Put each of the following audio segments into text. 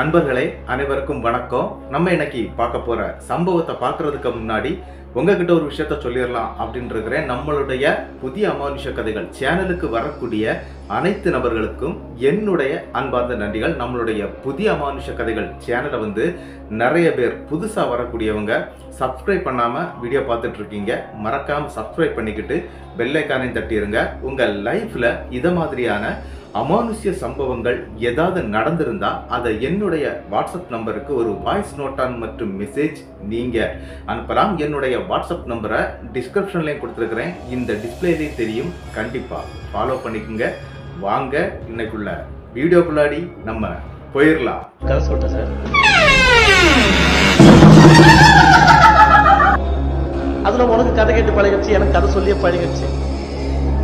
நண்பர்களே அனைவருக்கும் வணக்கம். நம்ம இன்னைக்கு பார்க்க போற சம்பவத்தை பார்க்கறதுக்கு முன்னாடி உங்ககிட்ட ஒரு விஷயத்த சொல்லிடலாம் அப்படின்னு இருக்கிறேன். நம்மளுடைய புதிய அமானுஷ கதைகள் சேனலுக்கு வரக்கூடிய அனைத்து நபர்களுக்கும் என்னுடைய அன்பார்ந்த நன்றிகள். நம்மளுடைய புதிய அமானுஷ கதைகள் சேனலை நிறைய பேர் புதுசாக வரக்கூடியவங்க சப்ஸ்கிரைப் பண்ணாமல் வீடியோ பார்த்துட்டு இருக்கீங்க. மறக்காமல் சப்ஸ்கிரைப் பண்ணிக்கிட்டு பெல் ஐக்கானையும் தட்டிடுங்க. உங்கள் லைஃப்பில் இதை மாதிரியான அமானுஷ்ய சம்பவங்கள் ஏதாவது நடந்திருந்தா அதை என்னுடைய வாட்ஸ்அப் நம்பருக்கு ஒரு வாய்ஸ் நோட்டான் மற்றும் மெசேஜ் நீங்க அனுப்பலாம். என்னுடைய வாட்ஸ்அப் நம்பரை டிஸ்கிரிப்ஷன்லையும் கொடுத்துருக்கிறேன், இந்த டிஸ்பிளேலையும் தெரியும். கண்டிப்பா ஃபாலோ பண்ணிக்கோங்க. வாங்க இன்னைக்குள்ள வீடியோக்குள்ளாடி நம்ம போயிடலாம். கதை சொல்லிட்டேன் சார். அதுல உனக்கு கதை கேட்டு பழகிடுச்சு, எனக்கு கதை சொல்லியே பழகிடுச்சு.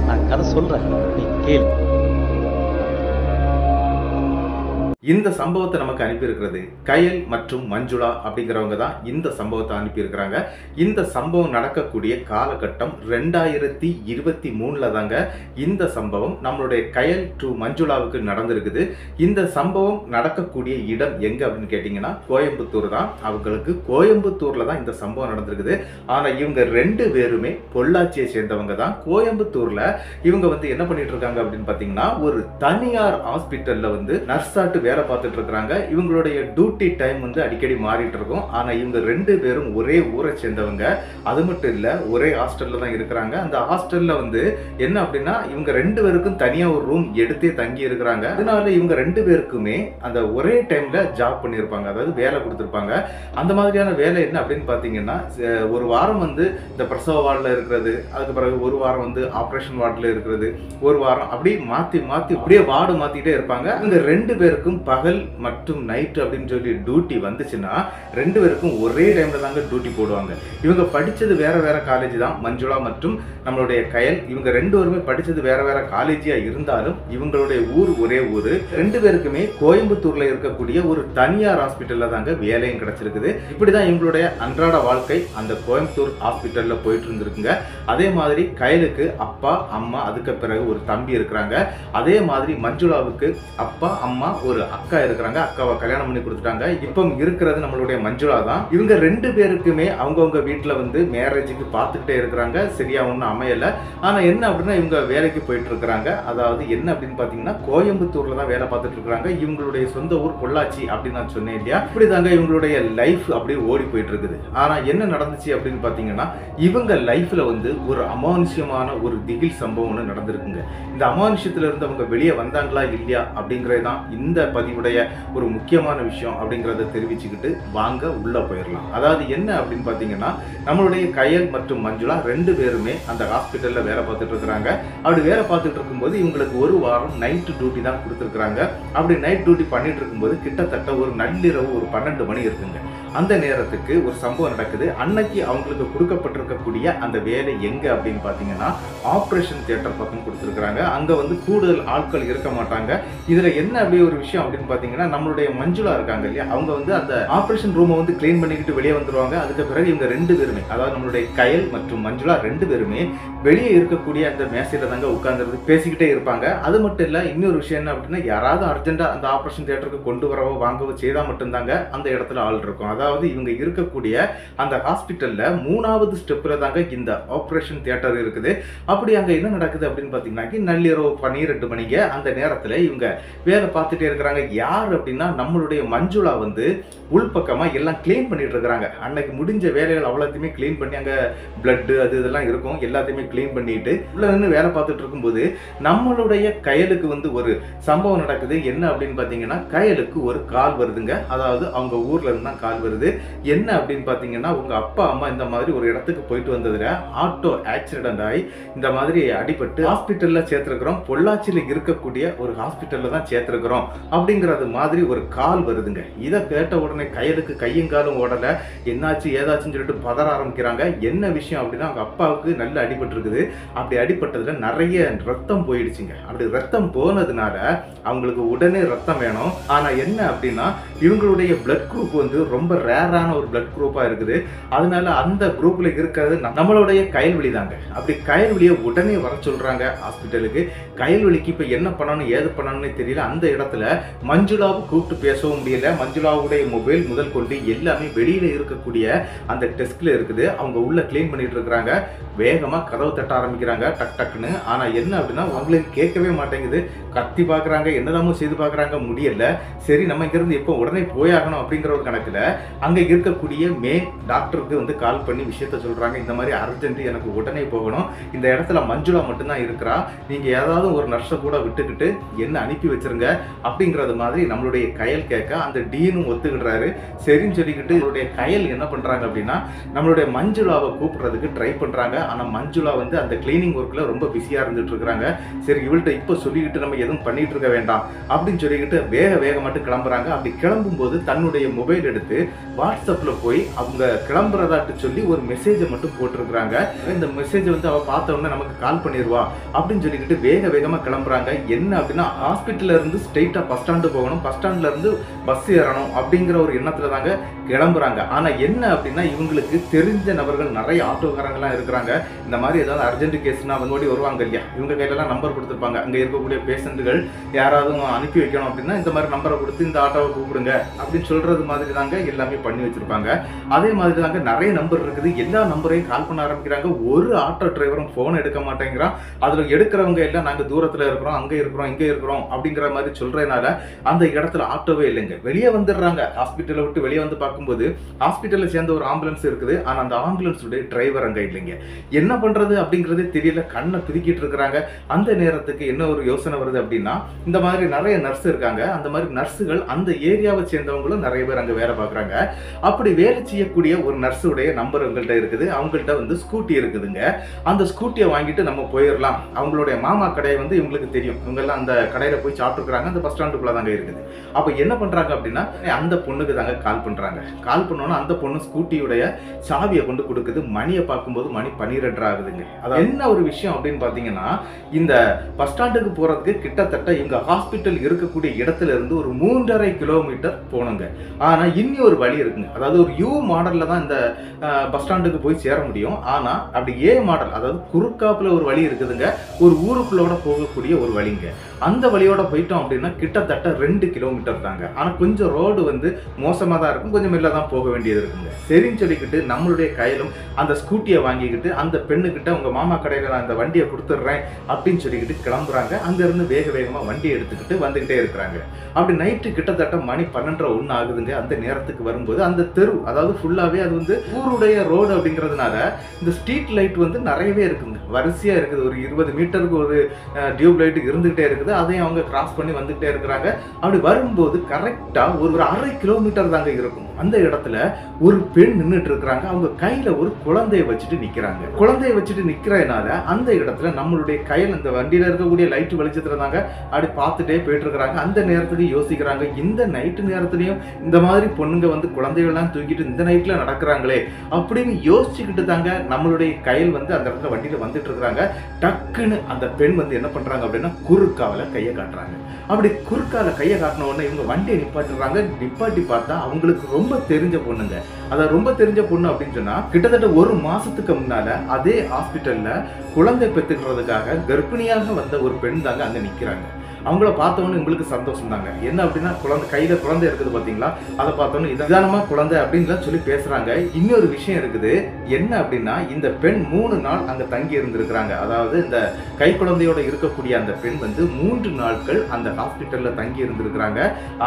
நான் கதை சொல்றேன், நீ கேளு. இந்த சம்பவத்தை நமக்கு அனுப்பியிருக்கிறது கயல் மற்றும் மஞ்சுளா அப்படிங்கிறவங்க தான் இந்த சம்பவத்தை அனுப்பியிருக்கிறாங்க. இந்த சம்பவம் நடக்கக்கூடிய காலகட்டம் 2023 தாங்க இந்த சம்பவம் நம்மளுடைய கயல் டு மஞ்சுளாவுக்கு நடந்திருக்குது. இந்த சம்பவம் நடக்கக்கூடிய இடம் எங்க அப்படின்னு கேட்டீங்கன்னா கோயம்புத்தூர் தான். அவங்களுக்கு கோயம்புத்தூர்ல தான் இந்த சம்பவம் நடந்திருக்குது. ஆனா இவங்க ரெண்டு பேருமே பொள்ளாச்சியை சேர்ந்தவங்க தான். கோயம்புத்தூர்ல இவங்க என்ன பண்ணிட்டு இருக்காங்க அப்படின்னு பாத்தீங்கன்னா ஒரு தனியார் ஹாஸ்பிட்டல்ல நர்ஸாட்டு வேலை பார்த்துட்டு இருக்காங்க. இவங்களுடைய டியூட்டி டைம் அடிக்கடி மாறிட்டு இருக்கும். ஆனா இவங்க ரெண்டு பேரும் ஒரே ஊரை சேர்ந்தவங்க. அது மட்டும் இல்ல ஒரே ஹாஸ்டல்ல தான் இருக்கிறாங்க. அந்த ஹாஸ்டல்ல என்ன அப்படின்னா இவங்க ரெண்டு பேருக்கும் தனியா ஒரு ரூம் எடுத்தே தங்கி இருக்கிறாங்க. அதனால இவங்க ரெண்டு பேருக்குமே அந்த ஒரே டைம்ல ஜாப் பண்ணியிருப்பாங்க, அதாவது வேலை கொடுத்துருப்பாங்க. அந்த மாதிரியான வேலை என்ன அப்படின்னு பாத்தீங்கன்னா ஒரு வாரம் இந்த பிரசவ வார்டில் இருக்கிறது, அதுக்கு பிறகு ஒரு வாரம் ஆப்ரேஷன் வார்டில் இருக்கிறது, ஒரு வாரம் அப்படி மாத்தி மாத்தி அப்படியே வார்டு மாத்திட்டே இருப்பாங்க. இவங்க ரெண்டு பேருக்கும் பகல் மற்றும் நைட் அப்படின்னு சொல்லி டியூட்டி வந்துச்சுன்னா ரெண்டு பேருக்கும் ஒரே டைம்ல தாங்க டியூட்டி போடுவாங்க. இவங்க படிச்சது வேற வேற காலேஜ் தான், மஞ்சுளா மற்றும் நம்மளுடைய கயல். இவங்க ரெண்டு பேருமே படிச்சது வேற வேற காலேஜியா இருந்தாலும் இவங்களுடைய ஊர் ஒரே ஊரு. ரெண்டு பேருக்குமே கோயம்புத்தூர்ல இருக்கக்கூடிய ஒரு தனியார் ஹாஸ்பிட்டல்ல தாங்க வேலையும் கிடைச்சிருக்குது. இப்படிதான் இவங்களுடைய அன்றாட வாழ்க்கை அந்த கோயம்புத்தூர் ஹாஸ்பிட்டல்ல போயிட்டு இருந்திருக்குங்க. அதே மாதிரி கயலுக்கு அப்பா அம்மா அதுக்கு பிறகு ஒரு தம்பி இருக்கிறாங்க. அதே மாதிரி மஞ்சுளாவுக்கு அப்பா அம்மா ஒரு அக்கா இருக்கிறாங்க. அக்காவை கல்யாணம் பண்ணி கொடுத்துட்டாங்க. இப்போ இருக்கிறது நம்மளுடைய மஞ்சுளா தான். இவங்க ரெண்டு பேருக்குமே அவங்கவுங்க வீட்டுல மேரேஜுக்கு பார்த்துக்கிட்டே இருக்கிறாங்க. சரியா ஒன்றும் அமையல. ஆனா என்ன அப்படின்னா இவங்க வேலைக்கு போயிட்டு இருக்கிறாங்க. அதாவது என்ன அப்படின்னு பாத்தீங்கன்னா கோயம்புத்தூர்ல தான் வேலை பார்த்துட்டு இருக்கிறாங்க. இவங்களுடைய சொந்த ஊர் பொள்ளாச்சி அப்படின்னு நான் சொன்னேன் இல்லையா. இப்படிதாங்க இவங்களுடைய லைஃப் அப்படியே ஓடி போயிட்டு இருக்குது. ஆனா என்ன நடந்துச்சு அப்படின்னு பாத்தீங்கன்னா இவங்க லைஃப்ல ஒரு அமானுஷ்யமான ஒரு திகில் சம்பவம் நடந்திருக்குங்க. இந்த அமானுஷ்யத்துல இருந்து அவங்க வெளியே வந்தாங்களா இல்லையா அப்படிங்கறதுதான் இந்த பதிவுடைய ஒரு முக்கியமான விஷயம் அப்படிங்கறத தெரிவிச்சுக்கிட்டு வாங்க உள்ள போயிடலாம். அதாவது என்ன அப்படின்னு பாத்தீங்கன்னா நம்மளுடைய கயல் மற்றும் மஞ்சுளா ரெண்டு பேருமே அந்த ஹாஸ்பிட்டல்ல வேலை பார்த்துட்டு இருக்கிறாங்க. அப்படி வேலை பார்த்துட்டு இருக்கும்போது இவங்களுக்கு ஒரு வாரம் நைட் டியூட்டி தான் கொடுத்துருக்காங்க. அப்படி நைட் டியூட்டி பண்ணிட்டு இருக்கும்போது கிட்டத்தட்ட ஒரு நள்ளிரவு ஒரு 12 மணி இருக்குங்க. அந்த நேரத்துக்கு ஒரு சம்பவம் நடக்குது. அன்னைக்கு அவங்களுக்கு கொடுக்கப்பட்டிருக்கக்கூடிய அந்த வேலை எங்க அப்படின்னு பாத்தீங்கன்னா ஆபரேஷன் தியேட்டர் பக்கம் கொடுத்துருக்காங்க. அங்க கூடுதல் ஆட்கள் இருக்க மாட்டாங்க. இதுல என்ன அப்படியே ஒரு விஷயம் அப்படின்னு பாத்தீங்கன்னா நம்மளுடைய மஞ்சுளா இருக்காங்க இல்லையா, அவங்க அந்த ஆபரேஷன் ரூமை கிளீன் பண்ணிக்கிட்டு வெளியே வந்துருவாங்க. அதுக்கு பிறகு இவங்க ரெண்டு பேருமே, அதாவது நம்மளுடைய கயல் மற்றும் மஞ்சுளா ரெண்டு பேருமே வெளியே இருக்கக்கூடிய அந்த மேசையில தாங்க உட்கார்ந்து பேசிக்கிட்டே இருப்பாங்க. அது மட்டும் இல்ல இன்னொரு விஷயம் என்ன அப்படின்னா யாராவது அர்ஜென்டா அந்த ஆபரேஷன் தியேட்டருக்கு கொண்டு வரவோ வாங்கவோ செய்தா மட்டும்தாங்க அந்த இடத்துல ஆள் இருக்கும். அதாவது இவங்க இருக்கக்கூடிய அந்த ஹாஸ்பிட்டல்ல 3வது ஸ்டெப்ல தாங்க இந்த ஆபரேஷன் தியேட்டர் இருக்குது. அப்படி அங்க என்ன நடக்குது அப்படின்னு பாத்தீங்கன்னா நள்ளிரவு 12 மணிக்கு அந்த நேரத்துல இவங்க வேலை பார்த்துட்டே இருக்கிறாங்க. யார் அப்படின்னா நம்மளுடைய மஞ்சுளா உள்பக்கமா எல்லாம் கிளீன் பண்ணிட்டு இருக்கிறாங்க. அன்னைக்கு முடிஞ்ச வேலைகள் அவ்வளோத்தையுமே கிளீன் பண்ணி அங்க பிளட் அது இதெல்லாம் இருக்கும் எல்லாத்தையுமே கிளீன் பண்ணிட்டு உள்ள நின்று வேலை பார்த்துட்டு இருக்கும்போது நம்மளுடைய கயலுக்கு ஒரு சம்பவம் நடக்குது. என்ன அப்படின்னு பாத்தீங்கன்னா கயலுக்கு ஒரு கால் வருதுங்க. அதாவது அவங்க ஊர்ல இருந்து தான் கால் வருது. என்ன அப்படின்னு பாத்தீங்கன்னா உங்க அப்பா அம்மா இந்த மாதிரி ஒரு இடத்துக்கு போயிட்டு வந்ததுல ஆட்டோ ஆக்சிடென்ட் ஆகி இந்த மாதிரி அடிபட்டு ஹாஸ்பிட்டல்ல சேர்த்திருக்கிறோம், பொள்ளாச்சியில இருக்கக்கூடிய ஒரு ஹாஸ்பிட்டல்ல தான் சேர்த்திருக்கிறோம் அப்படிங்கறது மாதிரி ஒரு கால் வருதுங்க. இதை கேட்ட உடனே கயலுக்கு கையும் காலும் ஓடல, என்னாச்சு ஏதாச்சுன்னு சொல்லிட்டு பதற ஆரம்பிக்கிறாங்க. என்ன விஷயம் அப்படின்னா அவங்க அப்பாவுக்கு நல்ல அடிபட்டு இருக்குது. அப்படி அடிபட்டதுல நிறைய ரத்தம் போயிடுச்சுங்க. அப்படி ரத்தம் போனதுனால அவங்களுக்கு உடனே ரத்தம் வேணும். ஆனா என்ன அப்படின்னா இவங்களுடைய பிளட் குரூப் ரொம்ப ரேரான ஒரு பிளட் குரூப்பா இருக்குது. அதனால அந்த குரூப்ல இருக்கிறது நம்மளுடைய கயல்விழி தாங்க. அப்படி கயல்விழியை உடனே வர சொல்றாங்க ஹாஸ்பிட்டலுக்கு. கயல்விழிக்கு இப்ப என்ன பண்ணணும் ஏது பண்ணணும்னு தெரியல. அந்த இடத்துல மஞ்சுளாவை கூப்பிட்டு பேசவும் முடியல. மஞ்சுளாவுடைய மொபைல் முதல் கொண்டு எல்லாமே வெளியில இருக்கக்கூடிய அந்த டெஸ்க்ல இருக்குது. அவங்க உள்ள கிளீன் பண்ணிட்டு இருக்காங்க. வேகமா கதவு தட்ட ஆரம்பிக்கிறாங்க டக் டக்குன்னு. ஆனா என்ன அப்படின்னா அவங்களுக்கு கேட்கவே மாட்டேங்குது. கத்தி பாக்குறாங்க, என்னதாமோ செய்து பாக்குறாங்க, முடியல. சரி நம்ம இங்க இருந்து எப்போ உடனே போயாகணும் அப்படிங்கிற ஒரு கணக்குல அங்க இருக்கக்கூடிய டாக்டருக்கு வந்து கால் பண்ணி விஷயத்த சொல்றாங்க. இந்த மாதிரி அர்ஜென்ட், எனக்கு உடனே போகணும். இந்த இடத்துல மஞ்சுளா மட்டும்தான் இருக்கிறா. நீங்க ஏதாவது ஒரு நர்ஸை கூட விட்டுக்கிட்டு என்ன அனுப்பி வச்சிருங்க அப்படிங்கறது மாதிரி நம்மளுடைய கயல் கேட்க அந்த டீனும் ஒத்துக்கிடுறாரு. சரின்னு சொல்லிக்கிட்டு நம்மளுடைய கயல் என்ன பண்றாங்க அப்படின்னா நம்மளுடைய மஞ்சுளாவை கூப்பிடுறதுக்கு ட்ரை பண்றாங்க. ஆனா மஞ்சுளா வந்து அந்த கிளீனிங் ஒர்க்ல ரொம்ப பிஸியா இருந்துட்டு இருக்காங்க. சரி இவள்கிட்ட இப்ப சொல்லிக்கிட்டு நம்ம எதுவும் பண்ணிட்டு இருக்க வேண்டாம் அப்படின்னு சொல்லிக்கிட்டு வேக மட்டும் கிளம்புறாங்க. அப்படி கிளம்பும் போது தன்னுடைய மொபைல் எடுத்து வாட்ஸ்அப்ல போய் அவங்க கிளம்புறதாட்டு சொல்லி ஒரு மெசேஜை மட்டும் போட்டிருக்கிறாங்க. இந்த மெசேஜ் வந்து அவ பார்த்த உடனே நமக்கு கால் பண்ணிடுவா அப்படின்னு சொல்லிக்கிட்டு வேகமா கிளம்புறாங்க. என்ன அப்படின்னா ஹாஸ்பிட்டல்ல இருந்து ஸ்ட்ரெயிட்டா பஸ் ஸ்டாண்டு போகணும், பஸ் ஸ்டாண்ட்ல இருந்து பஸ் ஏறணும் அப்படிங்கிற ஒரு எண்ணத்துல தாங்க கிளம்புறாங்க. ஆனா என்ன அப்படின்னா இவங்களுக்கு தெரிஞ்ச நபர்கள் நிறைய ஆட்டோக்காரங்களாம் இருக்கிறாங்க. இந்த மாதிரி ஏதாவது அர்ஜென்ட் கேஸ்னா அவங்க ஓடி வருவாங்க இல்லையா, இவங்க கையிலலாம் நம்பர் கொடுத்துருப்பாங்க. அங்க இருக்கக்கூடிய பேஷண்ட்டுகள் யாராவது அனுப்பி வைக்கணும் அப்படின்னா இந்த மாதிரி நம்பரை கொடுத்து இந்த ஆட்டோவை கூப்பிடுங்க அப்படின்னு சொல்றது மாதிரி தாங்க எல்லாமே பண்ணி வச்சிருப்பாங்க. அதே மாதிரி தாங்க நிறைய நம்பர் இருக்குது. எல்லா நம்பரையும் கால் பண்ண ஆரம்பிக்கிறாங்க. ஒரு ஆட்டோ டிரைவரும் போன் எடுக்க மாட்டேங்கிறான். அதுல எடுக்கிறவங்க எல்லாம் நாங்க தூரத்துல இருக்கிறோம், அங்க இருக்கிறோம், இங்க இருக்கிறோம் அப்படிங்கிற மாதிரி சொல்றதுனால அந்த இடத்துல ஆட்டோவே இல்லைங்க. வெளியே வந்துடுறாங்க. ஹாஸ்பிட்டலை விட்டு வெளியே வந்து பார்க்கும்போது ஹாஸ்பிட்டல்ல சேர்ந்த ஒரு ஆம்புலன்ஸ் இருக்குது. ஆனா அந்த ஆம்புலன்ஸ் உடைய டிரைவர் அங்க இல்லைங்க. என்ன பண்றது அப்படிங்கறதே தெரியல. கண்ணை பிரிக்கிட்டு இருக்கிறாங்க. அந்த நேரத்துக்கு என்ன ஒரு யோசனை வருது அப்படின்னா இந்த மாதிரி நிறைய நர்ஸ் இருக்காங்க. அந்த மாதிரி நர்ஸுகள் அந்த ஏரியாவை சேர்ந்தவங்களும் நிறைய பேர் அங்க வேலை பார்க்குறாங்க. அப்படி வேலை செய்யக்கூடிய ஒரு நர்ஸுடைய நம்பர் அவங்கள்ட்ட இருக்குது. அவங்கள்ட்ட வந்து ஸ்கூட்டி இருக்குதுங்க. அந்த ஸ்கூட்டியை வாங்கிட்டு நம்ம போயிடலாம். அவங்களுடைய மாமா கடையை வந்து இவங்களுக்கு தெரியும். இவங்கெல்லாம் அந்த கடையில போய் சாப்பிட்டுருக்காங்க. அந்த பஸ் ஸ்டாண்டுக்குள்ள தாங்க இருக்குது. அப்ப என்ன பண்றாங்க அப்படின்னா அந்த பொண்ணுக்கு தாங்க கால் பண்றாங்க. கால் பண்ணோன்னா அந்த பொண்ணு ஸ்கூட்டியுடைய சாவியை கொண்டு கொடுக்குது. மணியை பார்க்கும்போது மணி 12 ஆகுதுங்க. அதாவது என்ன ஒரு விஷயம் அப்படின்னு பாத்தீங்கன்னா இந்த பஸ் ஸ்டாண்டுக்கு போறதுக்கு கிட்டத்தட்ட எங்க ஹாஸ்பிட்டல் இருக்கக்கூடிய இடத்துல இருந்து ஒரு 3.5 கிலோமீட்டர் போனோங்க. ஆனா இன்னும் ஒரு வழி இருக்குங்க. அதாவது ஒரு யூ மாடல்ல தான் இந்த பஸ் ஸ்டாண்டுக்கு போய் சேர முடியும். ஆனா அப்படி ஏ மாடல், அதாவது குறுக்காப்புல ஒரு வழி இருக்குதுங்க. ஒரு ஊருக்குள்ளோட போகக்கூடிய ஒரு வழிங்க. அந்த வழியோட போயிட்டோம் அப்படின்னா கிட்டத்தட்ட 2 கிலோமீட்டர் தாங்க. ஆனா கொஞ்சம் ரோடு வந்து மோசமா தான் இருக்கும். கொஞ்சம் மெல்ல தான் போக வேண்டியது இருக்குங்க. சரின்னு சொல்லிக்கிட்டு நம்மளுடைய கையிலும் அந்த ஸ்கூட்டியை வாங்கிக்கிட்டு அந்த பெண்ணுகிட்ட உங்க மாமா கடையில நான் அந்த வண்டியை கொடுத்துட்றேன் அப்படின்னு சொல்லிக்கிட்டு கிளம்புறாங்க. அங்க இருந்து வேகமா வண்டியை எடுத்துக்கிட்டு வந்துகிட்டே இருக்கிறாங்க. அப்படி நைட்டு கிட்டத்தட்ட மணி 12:01 ஆகுதுங்க. அந்த நேரத்துக்கு வரும்போது அந்த தெரு, அதாவது ஃபுல்லாவே அது வந்து ஊருடைய ரோடு அப்படிங்கிறதுனால இந்த ஸ்ட்ரீட் லைட் வந்து நிறையவே இருக்குங்க. வரிசையா இருக்குது. ஒரு 20 மீட்டருக்கு ஒரு டியூப் லைட் இருந்துகிட்டே இருக்குது. அதையும் அவங்க கிராஸ் பண்ணி வந்துகிட்டே இருக்கிறாங்க. அப்படி வரும்போது கரெக்டா ஒரு 1/2 கிலோமீட்டர் தாங்க இருக்கும். அந்த இடத்துல ஒரு பெண் நின்றுட்டு இருக்கிறாங்க. அவங்க கையில ஒரு குழந்தையை வச்சுட்டு நிக்கிறாங்க. குழந்தையை வச்சுட்டு நிக்கிறதுனால அந்த இடத்துல நம்மளுடைய கையில் இந்த வண்டியில இருக்கக்கூடிய லைட் வெளிச்சத்துல தாங்க அப்படி பார்த்துட்டே போயிட்டு இருக்கிறாங்க. அந்த நேரத்துக்கு யோசிக்கிறாங்க, இந்த நைட்டு நேரத்துலயும் இந்த மாதிரி பொண்ணுங்க வந்து குழந்தைகள்லாம் தூக்கிட்டு இந்த நைட்ல நடக்கிறாங்களே அப்படின்னு யோசிச்சுக்கிட்டு தாங்க நம்மளுடைய கையில் வந்து அந்த இடத்துல வண்டியில வந்துட்டு இருக்கிறாங்க. டக்குன்னு அந்த பெண் வந்து என்ன பண்றாங்க அப்படின்னா குறுக்கால கையை காட்டுறாங்க. அப்படி குறுக்கால கையை காட்டின உடனே இவங்க வண்டியை நிப்பாட்டுறாங்க. நிப்பாட்டி பார்த்தா அவங்களுக்கு ரொம்ப தெரிஞ்ச பொண்ணுங்க. அதான் ரொம்ப தெரிஞ்ச பொண்ணு அப்படின்னு சொன்னா கிட்டத்தட்ட 1 மாசத்துக்கு முன்னால அதே ஹாஸ்பிட்டல்ல குழந்தை பெற்றுக்கிறதுக்காக கர்ப்பிணியாக வந்த ஒரு பெண் தாங்க அங்க நிக்கிறாங்க. அவங்கள பார்த்தோன்னு உங்களுக்கு சந்தோஷம் தாங்க. என்ன அப்படின்னா கையில குழந்தை இருக்குது பாத்தீங்களா, அதை பார்த்தோன்னு நிதானமா குழந்தை அப்படின்னு சொல்லி பேசுறாங்க. இன்னொரு விஷயம் இருக்குது. என்ன அப்படின்னா இந்த பெண் 3 நாள் அங்க தங்கி இருந்திருக்கிறாங்க. அதாவது இந்த கை குழந்தையோட இருக்கக்கூடிய அந்த பெண் வந்து 3 நாட்கள் அந்த ஹாஸ்பிட்டல்ல தங்கி இருந்திருக்கிறாங்க.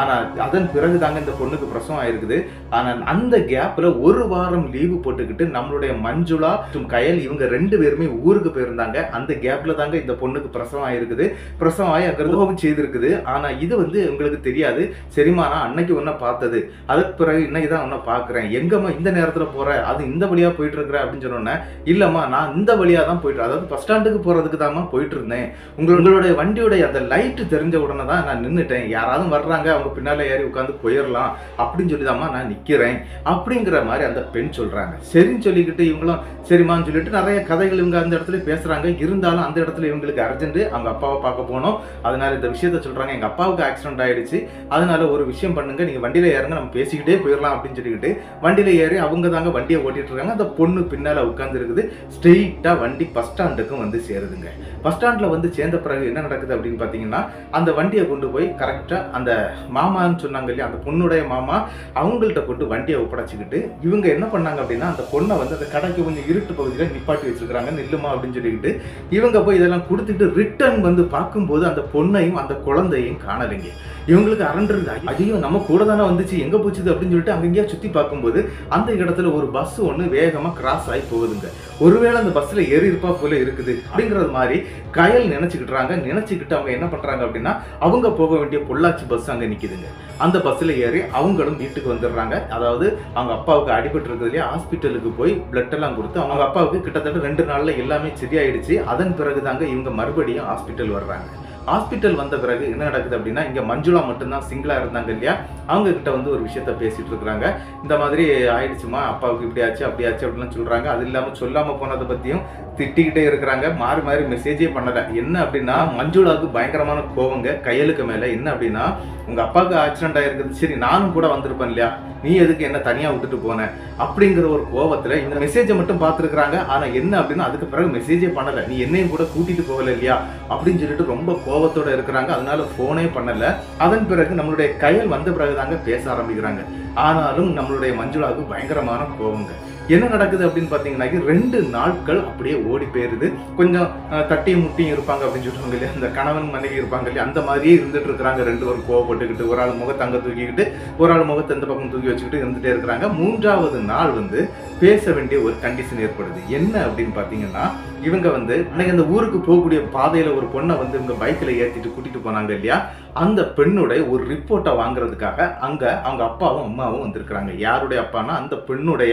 ஆனா அதன் பிறகு தாங்க இந்த பொண்ணுக்கு பிரசவம் ஆயிருக்குது. ஆனா அந்த கேப்ல 1 வாரம் லீவு போட்டுக்கிட்டு நம்மளுடைய மஞ்சுளா மற்றும் கயல் இவங்க 2 பேருமே ஊருக்கு போயிருந்தாங்க. அந்த கேப்ல தாங்க இந்த பொண்ணுக்கு பிரசவம் ஆயிருக்குது. பிரசவம் ஆகி அங்க செய்திருக்குது. ஆனா இது வந்து உங்களுக்கு தெரியாது. சரிமா நான் அன்னைக்கு ஒன்ன பார்த்தது, அதுக்கு பிறகு இன்னைக்கு தான் ஒன்ன பாக்குறேன். எங்கம்மா இந்த நேரத்துல போற, அது இந்த வழியா போயிட்டு இருக்கிற அப்படின்னு சொன்னோன்னே, இல்லம்மா நான் இந்த வழியா தான் போயிட்டு, அதாவது பஸ் ஸ்டாண்டுக்கு போறதுக்கு தான் போயிட்டு இருந்தேன். உங்களுடைய வண்டியோட அந்த லைட் தெரிஞ்ச உடனே தான் நான் நின்னுட்டேன். யாராவது வர்றாங்க, அவங்க பின்னால ஏறி உட்காந்து போயிடலாம் அப்படின்னு சொல்லிதாம்மா நான் நிக்கிறேன் அப்படிங்கிற மாதிரி அந்த பெண் சொல்றாங்க. சரின்னு சொல்லிக்கிட்டு இவங்களும் சரிமான்னு சொல்லிட்டு நிறைய கதைகள் இவங்க அந்த இடத்துல பேசுறாங்க. இருந்தாலும் அந்த இடத்துல இவங்களுக்கு அர்ஜென்ட், அவங்க அப்பாவை பார்க்க போனோம். அதனால இந்த விஷயத்த சொல்றாங்க, எங்க அப்பாவுக்கு ஆக்சிடென்ட் ஆயிடுச்சு, அதனால ஒரு விஷயம் பண்ணுங்க, நீங்க வண்டியில ஏறுங்க, நம்ம பேசிக்கிட்டே போயிடலாம் அப்படின்னு சொல்லிக்கிட்டு வண்டியில ஏறி அவங்க தாங்க வண்டியை ஓட்டிட்டு இருக்காங்க. அந்த பொண்ணு பின்னால உட்கார்ந்து இருக்குது. ஸ்ட்ரெயிட்டா வண்டி பஸ் ஸ்டாண்டுக்கும் வந்து சேருதுங்க. பஸ் ஸ்டாண்ட்ல வந்து சேர்ந்த பிறகு என்ன நடக்குது அப்படின்னு பாத்தீங்கன்னா, அந்த வண்டியை கொண்டு போய் கரெக்டா அந்த மாமான்னு சொன்னாங்க இல்லையா, அந்த பொண்ணுடைய மாமா அவங்கள்ட்ட கொண்டு வண்டியை ஒப்படைச்சிக்கிட்டு இவங்க என்ன பண்ணாங்க அப்படின்னா, அந்த பொண்ணை வந்து அந்த கடைக்கு கொஞ்சம் இருட்டு பகுதியில் நிப்பாட்டி வச்சிருக்காங்க, நில்லுமா அப்படின்னு சொல்லிக்கிட்டு இவங்க போய் இதெல்லாம் கொடுத்துட்டு ரிட்டர்ன் வந்து பார்க்கும்போது அந்த பொண்ணையும் அந்த குழந்தையும் காணலைங்க. இவங்களுக்கு அரண்டுருது, ஐயோ நம்ம கூட தானே வந்துச்சு, எங்க போச்சுது அப்படின்னு சொல்லிட்டு அங்கங்கேயா சுத்தி பார்க்கும்போது அந்த இடத்துல ஒரு பஸ் ஒன்று வேகமா கிராஸ் ஆகி போகுதுங்க. ஒருவேளை அந்த பஸ்ல ஏறி இருப்பா போல இருக்குது அப்படிங்கிறது மாதிரி கயல் நினைச்சுக்கிட்டு அவங்க என்ன பண்றாங்க அப்படின்னா, அவங்க போக வேண்டிய பொள்ளாச்சி பஸ் அங்க நிக்குதுங்க. அந்த பஸ்ல ஏறி அவங்களும் வீட்டுக்கு வந்துடுறாங்க. அதாவது அவங்க அப்பாவுக்கு அடிபட்டு இருக்கிறதுலயே ஹாஸ்பிட்டலுக்கு போய் பிளட் எல்லாம் கொடுத்து அவங்க அப்பாவுக்கு கிட்டத்தட்ட 2 நாள்ல எல்லாமே சரியாயிடுச்சு. அதன் பிறகுதாங்க இவங்க மறுபடியும் ஹாஸ்பிட்டல் வர்றாங்க. ஹாஸ்பிட்டல் வந்த பிறகு என்ன நடக்குது அப்படின்னா, இங்க மஞ்சுளா மட்டும்தான் சிங்கிளா இருந்தாங்க இல்லையா, அவங்க கிட்ட வந்து ஒரு விஷயத்த பேசிட்டு இருக்கிறாங்க. இந்த மாதிரி ஆயிடுச்சுமா, அப்பாவுக்கு இப்படி ஆச்சு அப்படி ஆச்சு அப்படின்னு சொல்றாங்க. அது இல்லாம சொல்லாம போனதை பத்தியும் திட்டிக்கிட்டே இருக்கிறாங்க. மாறி மாறி மெசேஜே பண்ணல. என்ன அப்படின்னா, மஞ்சுளாவுக்கு பயங்கரமான கோவங்க கயலுக்கு மேல. என்ன அப்படின்னா, உங்க அப்பாவுக்கு ஆக்சிடென்ட் ஆயிருக்குது, சரி நானும் கூட வந்திருப்பேன் இல்லையா, நீ எதுக்கு என்ன தனியா விட்டுட்டு போன அப்படிங்கிற ஒரு கோவத்துல இந்த மெசேஜை மட்டும் பார்த்துருக்காங்க. ஆனா என்ன அப்படின்னா, அதுக்கு பிறகு மெசேஜே பண்ணல, நீ என்னையும் கூட கூட்டிட்டு போகல இல்லையா அப்படின்னு சொல்லிட்டு ரொம்ப கோவத்தோட இருக்கிறாங்க. அதனால போனே பண்ணல. அதன் பிறகு நம்மளுடைய கயல் வந்த பிறகுதாங்க பேச ஆரம்பிக்கிறாங்க. ஆனாலும் நம்மளுடைய மஞ்சுளாவுக்கு பயங்கரமான கோவங்க. என்ன நடக்குது அப்படின்னு பாத்தீங்கன்னா, 2 நாட்கள் அப்படியே ஓடி போயிருது. கொஞ்சம் தட்டியும் முட்டியும் இருப்பாங்க அப்படின்னு சொல்லுவாங்க இல்லையா, அந்த கணவன் மனைவி இருப்பாங்க இல்லையா, அந்த மாதிரியே இருந்துட்டு இருக்கிறாங்க. 2 பேரும் கோவப்பட்டுக்கிட்டு, ஒரு ஆள் முகத்தை அங்க தூக்கிக்கிட்டு, ஒரு ஆள் முகத்தை இந்த பக்கம் தூக்கி வச்சுக்கிட்டு இருந்துட்டே இருக்கிறாங்க. 3வது நாள் வந்து பேச வேண்டிய ஒரு கண்டிஷன் ஏற்படுது. என்ன அப்படின்னு பாத்தீங்கன்னா, இவங்க வந்து அன்னைக்கு அந்த ஊருக்கு போகக்கூடிய பாதையில ஒரு பொண்ணை வந்து இவங்க பைக்ல ஏத்திட்டு கூட்டிட்டு போனாங்க இல்லையா, அந்த பெண்ணுடைய ஒரு ரிப்போர்ட்டை வாங்குறதுக்காக அங்க அவங்க அப்பாவும் அம்மாவும் வந்திருக்கிறாங்க. யாருடைய அப்பானா, அந்த பெண்ணுடைய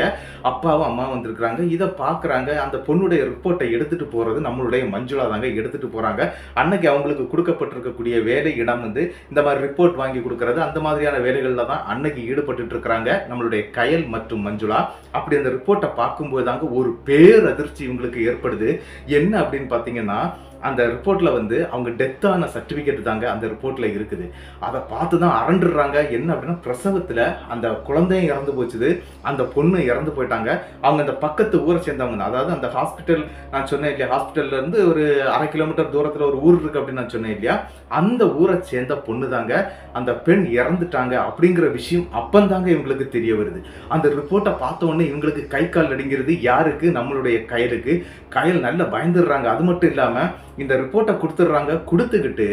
அப்பாவும் அம்மாவும் வந்திருக்கிறாங்க. இதை பாக்குறாங்க. அந்த பொண்ணுடைய ரிப்போர்ட்டை எடுத்துட்டு போறது நம்மளுடைய மஞ்சுளா தாங்க எடுத்துட்டு போறாங்க. அன்னைக்கு அவங்களுக்கு கொடுக்கப்பட்டிருக்கக்கூடிய வேலை இடம் வந்து இந்த மாதிரி ரிப்போர்ட் வாங்கி கொடுக்கறது, அந்த மாதிரியான வேலைகள்ல தான் அன்னைக்கு ஈடுபட்டு இருக்கிறாங்க நம்மளுடைய கயல் மற்றும் மஞ்சுளா. அப்படி அந்த ரிப்போர்ட்டை பார்க்கும்போது தாங்க ஒரு பேரதிர்ச்சி இவங்களுக்கு ஏற்படுது. என்ன அப்படின்னு பாத்தீங்கன்னா, அந்த ரிப்போர்ட்ல வந்து அவங்க டெத்தான சர்டிபிகேட் தாங்க அந்த ரிப்போர்ட்ல இருக்குது. அதை பார்த்து தான் அரண்டுறாங்க. என்ன அப்படின்னா, பிரசவத்துல அந்த குழந்தையும் இறந்து போச்சுது, அந்த பொண்ணு இறந்து போயிட்டாங்க. அவங்க அந்த பக்கத்து ஊரை சேர்ந்தவங்க, அதாவது அந்த ஹாஸ்பிட்டல் நான் சொன்னேன் இல்லையா, ஹாஸ்பிட்டல்ல இருந்து ஒரு 1/2 கிலோமீட்டர் தூரத்துல ஒரு ஊர் இருக்கு அப்படின்னு நான் சொன்னேன் இல்லையா, அந்த ஊரை சேர்ந்த பொண்ணு தாங்க அந்த பெண் இறந்துட்டாங்க அப்படிங்கிற விஷயம் அப்பந்தாங்க இவங்களுக்கு தெரிய வருது. அந்த ரிப்போர்ட்டை பார்த்த உடனே இவங்களுக்கு கை கால் நடுங்கிறது. யாருக்கு? நம்மளுடைய கயலுக்கு. கயல் நல்லா பயந்துடுறாங்க. அது மட்டும் இல்லாம இந்த ரிப்போர்ட்டை கொடுத்துடுறாங்க. கொடுத்துக்கிட்டு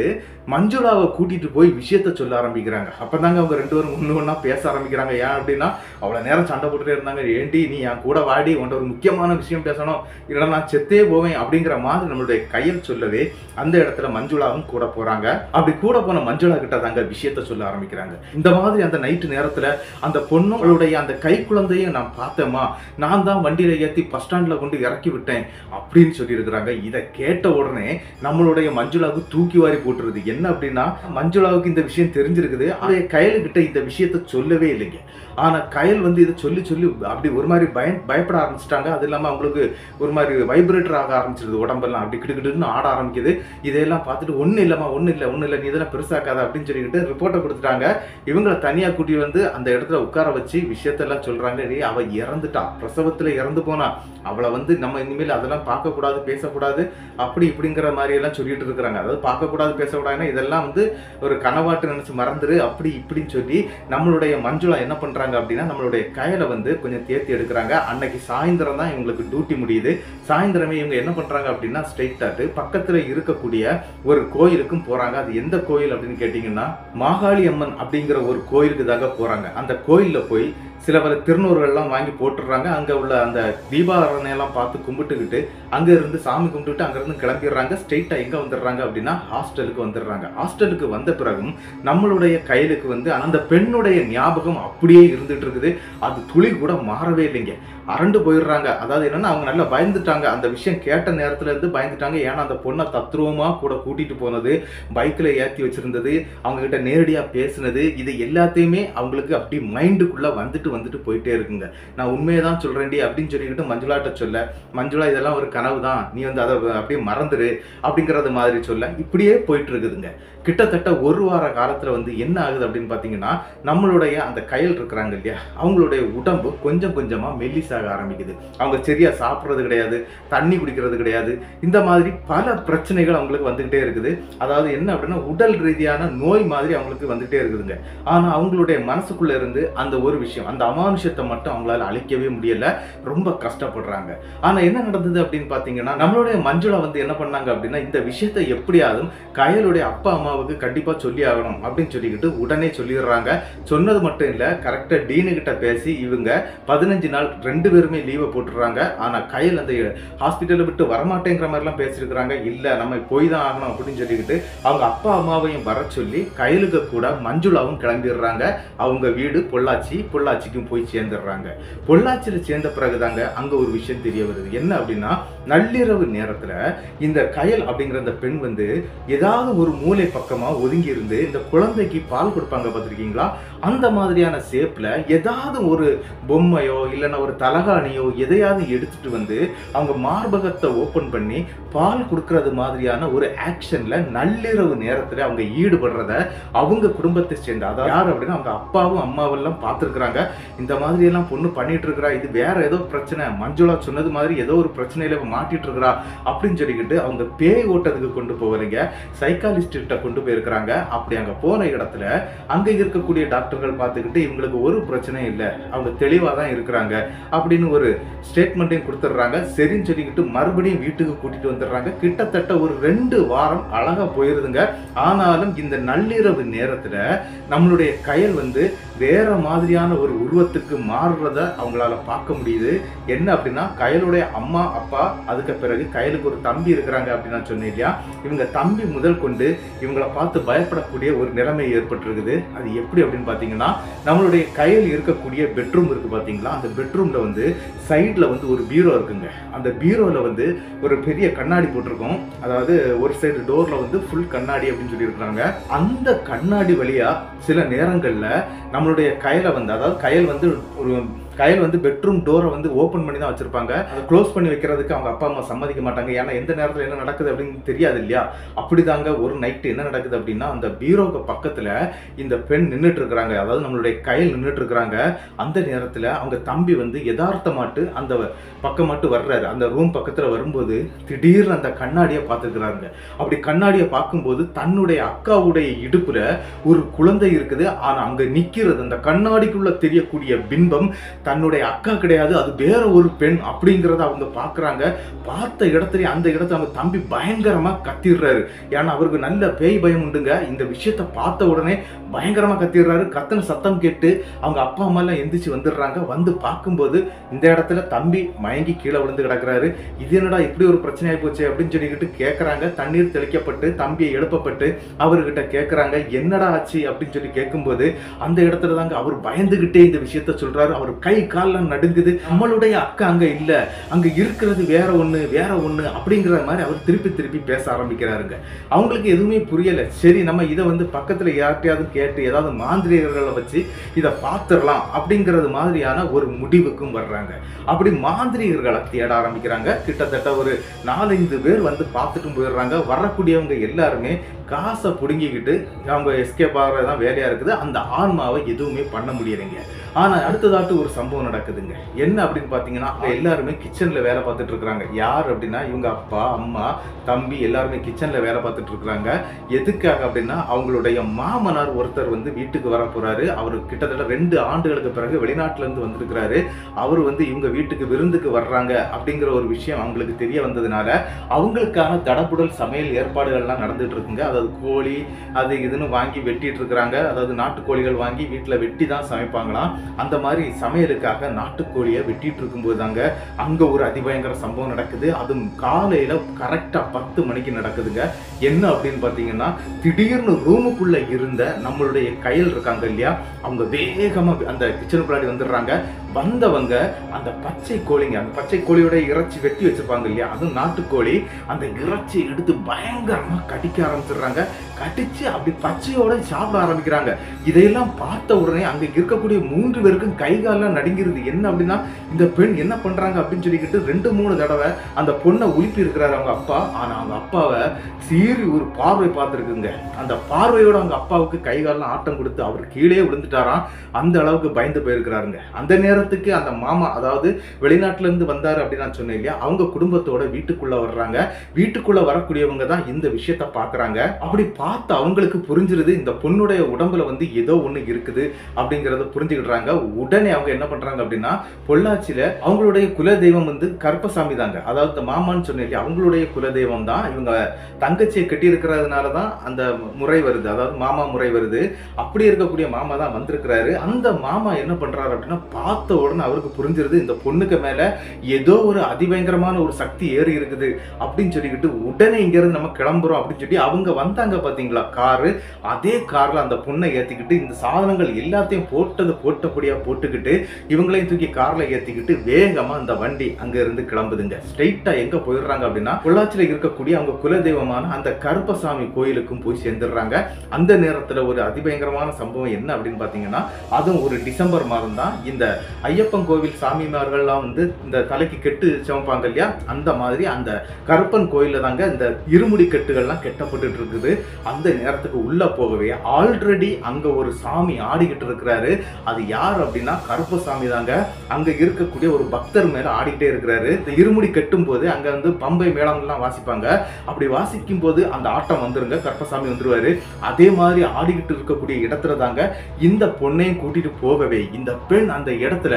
மஞ்சுளாவை கூட்டிட்டு போய் விஷயத்த சொல்ல ஆரம்பிக்கிறாங்க. அப்பதாங்க அவங்க 2 பேரும் ஒண்ணு ஒண்ணா பேச ஆரம்பிக்கிறாங்க. ஏன் அப்படின்னா, அவ்வளவு நேரம் சண்டை போட்டுட்டே இருந்தாங்க. ஏண்டி நீ என் கூட வாடி, உன்ட்ட ஒரு முக்கியமான விஷயம் பேசணும், இல்லைன்னா நான் செத்தே போவேன் அப்படிங்கிற மாதிரி நம்மளுடைய கயல் சொல்லவே அந்த இடத்துல மஞ்சுளாவும் கூட போறாங்க. அப்படி கூட போன மஞ்சுளா கிட்ட தாங்க விஷயத்த சொல்ல ஆரம்பிக்கிறாங்க. இந்த மாதிரி அந்த நைட்டு நேரத்துல அந்த பொண்ணுடைய அந்த கை குழந்தையும் நான் பார்த்தேமா, நான் தான் வண்டியில ஏத்தி பஸ் ஸ்டாண்ட்ல கொண்டு இறக்கி விட்டேன் அப்படின்னு சொல்லி இருக்கிறாங்க. இதை கேட்ட உடனே நம்மளுடைய மஞ்சுளாவுக்கு தூக்கி வாரி போட்டுருது. என்ன அப்படின்னா, மஞ்சுளாவுக்கு இந்த விஷயம் தெரிஞ்சிருக்குது. அதே கயல்கிட்ட இந்த விஷயத்த சொல்லவே இல்லைங்க. ஆனா கயல் வந்து இதை சொல்லி சொல்லி அப்படி ஒரு மாதிரி பயப்பட ஆரம்பிச்சிட்டாங்க. அது இல்லாம அவங்களுக்கு ஒரு மாதிரி வைப்ரேட்டர் ஆக ஆரம்பிச்சிருது. உடம்பெல்லாம் அப்படி கிடுக்கிட்டுன்னு ஆட ஆரம்பிக்குது. இதையெல்லாம் பார்த்துட்டு ஒன்றும் இல்லைம்மா, ஒன்றும் இல்லை, நீ இதெல்லாம் பெருசாக்காத அப்படின்னு சொல்லிக்கிட்டு ரிப்போர்ட்டை கொடுத்துட்டாங்க. இவங்களை தனியாக கூட்டி வந்து அந்த இடத்துல உட்கார வச்சு விஷயத்தெல்லாம் சொல்றாங்க. அவ இறந்துட்டா, பிரசவத்தில் இறந்து போனா, அவளை வந்து நம்ம இனிமேல் அதெல்லாம் பார்க்கக்கூடாது, பேசக்கூடாது, அப்படி இப்படிங்கிற மாதிரி எல்லாம் சொல்லிட்டு இருக்கிறாங்க. அதாவது பார்க்கக்கூடாது, பேசக்கூடாதுன்னா இதெல்லாம் வந்து ஒரு கனவாட்டு நினைச்சு மறந்துரு அப்படி இப்படின்னு சொல்லி நம்மளுடைய மஞ்சுளா என்ன பண்றாங்க அப்படின்னா, நம்மளுடைய கயலை வந்து கொஞ்சம் தேர்த்தி எடுக்கிறாங்க. அன்னைக்கு சாயந்தரம் தான் இவங்களுக்கு டியூட்டி முடியுது. சாயந்தரமே இவங்க என்ன பண்றாங்க அப்படின்னா, ஸ்ட்ரைட்டாட்டு பக்கத்துல இருக்கக்கூடிய ஒரு கோயிலுக்கும் போறாங்க. அது எந்த கோயில் அப்படின்னு கேட்டீங்கன்னா, மாகாளி அம்மன் அப்படிங்கிற ஒரு கோயிலுக்கு தாங்க போறாங்க. அந்த கோயில்ல போய் சில பல திருநூறுகள்லாம் வாங்கி போட்டுடுறாங்க. அங்கே உள்ள அந்த தீபாரணையெல்லாம் பார்த்து கும்பிட்டுக்கிட்டு அங்கே இருந்து சாமி கும்பிட்டுட்டு அங்கேருந்து கிளம்பிடுறாங்க. ஸ்ட்ரெயிட்டாக எங்கே வந்துடுறாங்க அப்படின்னா, ஹாஸ்டலுக்கு வந்துடுறாங்க. ஹாஸ்டலுக்கு வந்த பிறகும் நம்மளுடைய கையிலுக்கு வந்து அந்த பெண்ணுடைய ஞாபகம் அப்படியே இருந்துட்டு இருக்குது. அது துளி கூட மாறவே இல்லைங்க. அரண்டு போயிடுறாங்க. அதாவது என்னன்னா, அவங்க நல்லா பயந்துட்டாங்க. அந்த விஷயம் கேட்ட நேரத்துல இருந்து பயந்துட்டாங்க. ஏன்னா அந்த பொண்ணை தத்ரூபமா கூட கூட்டிட்டு போனது, பைக்கில் ஏற்றி வச்சிருந்தது, அவங்க கிட்ட நேரடியாக பேசினது, இது எல்லாத்தையுமே அவங்களுக்கு அப்படி மைண்டுக்குள்ள வந்துட்டு வந்துட்டு போயிட்டே இருக்குங்க. நான் உண்மையை தான் சொல்றேன்டி அப்படின்னு சொல்லிக்கிட்டு மஞ்சுளாட்ட சொல்ல, மஞ்சுளா இதெல்லாம் ஒரு கனவு தான், நீ வந்து அதை அப்படியே மறந்துரு அப்படிங்கிறது மாதிரி சொல்ல, இப்படியே போயிட்டு இருக்குதுங்க. கிட்டத்தட்ட ஒரு வார காலத்துல வந்து என்ன ஆகுது அப்படின்னு பாத்தீங்கன்னா, நம்மளுடைய அந்த கயல் இருக்கிறாங்க இல்லையா, அவங்களுடைய உடம்பு கொஞ்சம் கொஞ்சமா மெல்லிசாக ஆரம்பிக்குது. அவங்க சரியா சாப்பிட்றது கிடையாது, தண்ணி குடிக்கிறது கிடையாது. இந்த மாதிரி பல பிரச்சனைகள் அவங்களுக்கு வந்துகிட்டே இருக்குது. அதாவது என்ன அப்படின்னா, உடல் ரீதியான நோய் மாதிரி அவங்களுக்கு வந்துட்டே இருக்குதுங்க. ஆனா அவங்களுடைய மனசுக்குள்ள இருந்து அந்த ஒரு விஷயம், அந்த அமானுஷத்தை மட்டும் அவங்களால அழிக்கவே முடியல. ரொம்ப கஷ்டப்படுறாங்க. ஆனா என்ன நடந்தது அப்படின்னு பாத்தீங்கன்னா, நம்மளுடைய மஞ்சுளா வந்து என்ன பண்ணாங்க அப்படின்னா, இந்த விஷயத்தை எப்படியாவது கயலுடைய அப்பா அம்மாவுக்கு கண்டிப்பா சொல்லி ஆகணும் அப்படின்னு சொல்லிக்கிட்டு உடனே சொல்லிடுறாங்க. சொன்னது மட்டும் இல்ல, கரெக்டா டீனு கிட்ட பேசி இவங்க 15 நாள் 2 பேருமே லீவை போட்டுடுறாங்க. ஆனா கயல் அந்த ஹாஸ்பிட்டலை விட்டு வரமாட்டேங்கிற மாதிரிலாம் பேசியிருக்கிறாங்க. இல்ல நம்ம போய் தான் ஆகணும் அப்படின்னு சொல்லிக்கிட்டு அவங்க அப்பா அம்மாவையும் வர சொல்லி கயலுக்கு கூட மஞ்சுளாவும் கிளம்பிடுறாங்க. அவங்க வீடு பொள்ளாச்சிக்கும் போய் சேர்ந்துடுறாங்க. பொள்ளாச்சியில சேர்ந்த பிறகுதாங்க அங்க ஒரு விஷயம் தெரிய வருது. என்ன அப்படின்னா, நள்ளிரவு நேரத்துல இந்த கயல் அப்படிங்கிற அந்த பெண் வந்து ஏதாவது ஒரு மூளை பக்கமா ஒதுங்கி இருந்து இந்த குழந்தைக்கு பால் கொடுப்பாங்க பார்த்திருக்கீங்களா, அந்த மாதிரியான ஷேப்ல ஏதாவது ஒரு பொம்மையோ இல்லைன்னா ஒரு தலகாணியோ எதையாவது எடுத்துட்டு வந்து அவங்க மார்பகத்தை ஓபன் பண்ணி பால் கொடுக்கறது மாதிரியான ஒரு ஆக்ஷன்ல நள்ளிரவு நேரத்துல அவங்க ஈடுபடுறத அவங்க குடும்பத்தை சேர்ந்த, அதாவது யார் அப்படின்னா அவங்க அப்பாவும் அம்மாவெல்லாம் பார்த்துருக்குறாங்க. இந்த மாதிரி எல்லாம் பொண்ணு பண்ணிட்டு இருக்கிறா, இது வேற ஏதோ பிரச்சனை, மஞ்சுளா சொன்னது மாதிரி ஏதோ ஒரு பிரச்சனையில மாட்டிட்டு இருக்கிறா அப்படின்னு சொல்லிக்கிட்டு அவங்க பேய் ஓட்டத்துக்கு கொண்டு போவீங்க, சைக்காலஜிஸ்ட் கிட்ட கொண்டு போயிருக்கிறாங்க. அப்படி அங்க போன இடத்துல அங்க இருக்கக்கூடிய டாக்டர்கள் பார்த்துக்கிட்டு இவங்களுக்கு ஒரு பிரச்சனையும் இல்லை, அவங்க தெளிவா தான் இருக்கிறாங்க அப்படின்னு ஒரு ஸ்டேட்மெண்ட்டையும் கொடுத்துட்றாங்க. சரின்னு சொல்லிக்கிட்டு மறுபடியும் வீட்டுக்கு கூட்டிட்டு வந்துடுறாங்க. கிட்டத்தட்ட ஒரு 2 வாரம் அழகா போயிருதுங்க. ஆனாலும் இந்த நள்ளிரவு நேரத்துல நம்மளுடைய கயல் வந்து வேற மாதிரியான ஒரு உருவத்துக்கு மாறுறத அவங்களால பார்க்க முடியுது. என்ன அப்படின்னா, கயலுடைய அம்மா அப்பா, அதுக்கு பிறகு கயலுக்கு ஒரு தம்பி இருக்கிறாங்க அப்படின்னு நான் சொன்னேன் இல்லையா, இவங்க தம்பி முதல் கொண்டு இவங்களை பார்த்து பயப்படக்கூடிய ஒரு நிலைமை ஏற்பட்டிருக்குது. அது எப்படி அப்படின்னு பாத்தீங்கன்னா, நம்மளுடைய கயல் இருக்கக்கூடிய பெட்ரூம் இருக்கு பாத்தீங்களா, அந்த பெட்ரூம்ல வந்து சைட்ல வந்து ஒரு பீரோ இருக்குங்க. அந்த பீரோல வந்து ஒரு பெரிய கண்ணாடி போட்டிருக்கோம். அதாவது ஒரு சைடு டோர்ல வந்து ஃபுல் கண்ணாடி அப்படின்னு சொல்லி இருக்காங்க. அந்த கண்ணாடி வழியா சில நேரங்கள்ல நம்மளுடைய கயலை வந்து, அதாவது கயல் வந்து பெட்ரூம் டோரை வந்து ஓப்பன் பண்ணி தான் வச்சிருப்பாங்க. அதை க்ளோஸ் பண்ணி வைக்கிறதுக்கு அவங்க அப்பா அம்மா சம்மதிக்க மாட்டாங்க. ஏன்னா எந்த நேரத்தில் என்ன நடக்குது அப்படின்னு தெரியாது இல்லையா. அப்படிதாங்க ஒரு நைட்டு என்ன நடக்குது அப்படின்னா, அந்த பீரோக்கு பக்கத்துல இந்த பெண் நின்றுட்டு இருக்கிறாங்க, அதாவது நம்மளுடைய கயல் நின்றுட்டு இருக்கிறாங்க. அந்த நேரத்துல அவங்க தம்பி வந்து யதார்த்தமாட்டு அந்த பக்கம் மட்டும் வர்றாரு. அந்த ரூம் பக்கத்துல வரும்போது திடீர்னு அந்த கண்ணாடியை பார்த்துக்கிறாங்க. அப்படி கண்ணாடியை பார்க்கும்போது தன்னுடைய அக்காவுடைய இடுப்புல ஒரு குழந்தை இருக்குது. ஆனா அங்க நிக்கிறது அந்த கண்ணாடிக்குள்ள தெரியக்கூடிய பிம்பம் தன்னுடைய அக்கா கிடையாது, அது வேற ஒரு பெண் அப்படிங்கிறத அவங்க பார்க்குறாங்க. பார்த்த இடத்துல அந்த இடத்துல அவங்க தம்பி பயங்கரமா கத்திடுறாரு. ஏன்னா அவருக்கு நல்ல பேய் பயம் உண்டுங்க. இந்த விஷயத்த பார்த்த உடனே பயங்கரமா கத்திடுறாரு. கத்தன சத்தம் கேட்டு அவங்க அப்பா அம்மா எல்லாம் எந்திரிச்சு வந்துடுறாங்க. வந்து பார்க்கும்போது இந்த இடத்துல தம்பி மயங்கி கீழே விழுந்து கிடக்குறாரு. இது என்னடா இப்படி ஒரு பிரச்சனை ஆகி போச்சு அப்படின்னு சொல்லிக்கிட்டு கேட்கறாங்க. தண்ணீர் தெளிக்கப்பட்டு தம்பியை எழுப்பப்பட்டு அவர்கிட்ட கேட்கறாங்க, என்னடா ஆச்சு அப்படின்னு சொல்லி கேட்கும்போது அந்த இடத்துல தாங்க அவர் பயந்துகிட்டே இந்த விஷயத்த சொல்றாரு. அவர் கை கால்லாம் நடுங்குது. நம்மளுடைய அக்கா அங்க இல்ல, அங்க இருக்கிறது வேற ஒண்ணு அப்படிங்கிற மாதிரி அவர் திருப்பி பேச ஆரம்பிக்கிறாருங்க. அவங்களுக்கு எதுவுமே புரியல. சரி நம்ம இதை வந்து பக்கத்துல யார்கிட்டயாவது கேட்டு ஏதாவது மாந்திரிகர்களை வச்சு இதை பார்த்துடலாம் அப்படிங்கிறது மாதிரியான ஒரு முடிவுக்கும் வர்றாங்க. அப்படி மாந்திரிகர்களை தேட ஆரம்பிக்கிறாங்க. கிட்டத்தட்ட ஒரு 4-5 பேர் வந்து பார்த்துட்டு போயிடுறாங்க. வரக்கூடியவங்க எல்லாருமே காசை புடுங்கிக்கிட்டு அவங்க எஸ்கேப் ஆகிறதான் வேலையா இருக்குது. அந்த ஆன்மாவை எதுவுமே பண்ண முடியலைங்க. ஆனா அடுத்ததாட்டு ஒரு சம்பவம் நடக்குதுங்க. என்ன அப்படின்னு பாத்தீங்கன்னா, எல்லாருமே கிச்சன்ல வேலை பார்த்துட்டு இருக்கிறாங்க. யார் அப்படின்னா இவங்க அப்பா அம்மா தம்பி எல்லாருமே கிச்சன்ல வேலை பார்த்துட்டு இருக்கிறாங்க. எதுக்காக அப்படின்னா, அவங்களுடைய மாமனார் ஒருத்தர் வந்து வீட்டுக்கு வர போறாரு. அவர் கிட்டத்தட்ட 2 ஆண்டுகளுக்கு பிறகு வெளிநாட்டுல இருந்து வந்திருக்கிறாரு. அவர் வந்து இவங்க வீட்டுக்கு விருந்துக்கு வர்றாங்க அப்படிங்கிற ஒரு விஷயம் அவங்களுக்கு தெரிய வந்ததுனால அவங்களுக்கான தடபுடல் சமையல் ஏற்பாடுகள்லாம் நடந்துட்டு இருக்குங்க. அதாவது கோழி அது இதுன்னு வாங்கி வெட்டிட்டு இருக்கிறாங்க. அதாவது நாட்டுக்கோழிகள் வாங்கி வீட்டில் வெட்டி தான் சமைப்பாங்களாம். அந்த மாதிரி சமையலுக்காக நாட்டுக்கோழியை வெட்டிட்டு இருக்கும்போது தாங்க அங்க ஒரு அதிபயங்கர சம்பவம் நடக்குது. அதுவும் காலையில கரெக்டா 10 மணிக்கு நடக்குதுங்க. என்ன அப்படின்னு பாத்தீங்கன்னா, திடீர்னு ரூமுக்குள்ள இருந்த நம்மளுடைய கயல் இருக்காங்க இல்லையா, அவங்க வேகமா அந்த கிச்சனுக்குள்ளாடி வந்துடுறாங்க. வந்தவங்க அந்த பச்சை கோழிங்க, அந்த பச்சை கோழியோட இறைச்சி வெட்டி வச்சிருப்பாங்க இல்லையா, அதுவும் நாட்டுக்கோழி, அந்த இறைச்சி எடுத்து பயங்கரமா கடிக்க ஆரம்பிச்சிடுறாங்க. கடிச்சு அப்படி பச்சையோட சாப்பிட ஆரம்பிக்கிறாங்க. இதையெல்லாம் பார்த்த உடனே அங்க இருக்கக்கூடிய 3 பேருக்கும் கை காலெல்லாம் நடுங்கிறது. என்ன அப்படின்னா, இந்த பெண் என்ன பண்றாங்க அப்படின்னு சொல்லிக்கிட்டு 2-3 தடவை அந்த பொண்ணை உலுப்பி இருக்கிறாரு அவங்க அப்பா. ஆனா அவங்க அப்பாவை சீறி ஒரு பார்வை பார்த்துருக்குங்க. அந்த பார்வையோட அவங்க அப்பாவுக்கு கை காலெல்லாம் ஆட்டம் கொடுத்து அவர் கீழே விழுந்துட்டாராம். அந்த அளவுக்கு பயந்து போயிருக்கிறாருங்க. அந்த நேரத்துக்கு அந்த மாமா, அதாவது வெளிநாட்டுல இருந்து வந்தாரு அப்படின்னு நான் சொன்னேன் இல்லையா, அவங்க குடும்பத்தோட வீட்டுக்குள்ள வர்றாங்க. வீட்டுக்குள்ள வரக்கூடியவங்க தான் இந்த விஷயத்த பாக்குறாங்க. அப்படி பார்த்து அவங்களுக்கு புரிஞ்சிருது, இந்த பொண்ணுடைய உடம்புல வந்து ஏதோ ஒண்ணு இருக்குது அப்படிங்கறத புரிஞ்சுக்கிடுறாங்க. உடனே அவங்க என்ன பண்றாங்க அப்படின்னா, பொள்ளாச்சியில அவங்களுடைய குலதெய்வம் வந்து கருப்பசாமி தாங்க. அதாவது இந்த மாமான்னு சொன்னேன் இல்லையா, அவங்களுடைய குலதெய்வம் தான். இவங்க தங்கச்சியை கட்டி இருக்கிறதுனாலதான் அந்த முறை வருது, அதாவது மாமா முறை வருது. அப்படி இருக்கக்கூடிய மாமா தான் வந்திருக்கிறாரு. அந்த மாமா என்ன பண்றாரு அப்படின்னா, பார்த்த உடனே அவருக்கு புரிஞ்சிருது, இந்த பொண்ணுக்கு மேல ஏதோ ஒரு அதிபயங்கரமான ஒரு சக்தி ஏறி இருக்குது அப்படின்னு சொல்லிக்கிட்டு உடனே இங்க இருந்து நம்ம கிளம்புறோம் அப்படின்னு சொல்லி அவங்க வந்தாங்க பாத்தீங்களா காரு. அதே கார்ல அந்த பொண்ணை ஏத்திக்கிட்டு இந்த சாதனங்கள் எல்லாத்தையும் போட்டபடியா போட்டுக்கிட்டு இவங்களையும் தூக்கி கார்ல ஏத்திக்கிட்டு வேகமா அந்த வண்டி அங்க இருந்து கிளம்புதுங்க. ஸ்ட்ரைட்டா எங்க போயிடுறாங்க அப்படின்னா, பொள்ளாச்சியில இருக்கக்கூடிய அவங்க குலதெய்வமான அந்த கருப்பசாமி கோயிலுக்கும் போய் சேர்ந்துடுறாங்க. அந்த நேரத்துல ஒரு அதிபயங்கரமான சம்பவம் என்ன அப்படின்னு பாத்தீங்கன்னா, அதுவும் ஒரு டிசம்பர் மாதம் தான். இந்த ஐயப்பன் கோவில் சாமிமார்கள்லாம் வந்து இந்த தலைக்கு கெட்டு சமைப்பாங்க இல்லையா, அந்த மாதிரி அந்த கருப்பன் கோயில்ல தாங்க இந்த இருமுடி கெட்டுகள்லாம் கெட்டப்பட்டு இருக்குது. அந்த நேரத்துக்கு உள்ள போகவே ஆல்ரெடி அங்க ஒரு சாமி ஆடிக்கிட்டு இருக்கிறாரு. அது யார் அப்படின்னா கருப்பசாமி தாங்க. அங்க இருக்கக்கூடிய ஒரு பக்தர் மேல ஆடிக்கிட்டே இருக்கிறாரு. இந்த இருமுடி கெட்டும் போது அங்க வந்து பம்பை மேளங்கள்லாம் வாசிப்பாங்க. அப்படி வாசிக்கும் போது அந்த ஆட்டம் வந்துருங்க, கருப்பசாமி வந்துருவாரு. அதே மாதிரி ஆடிக்கிட்டு இருக்கக்கூடிய இடத்துல தாங்க இந்த பொண்ணையும் கூட்டிட்டு போகவே இந்த பெண் அந்த இடத்துல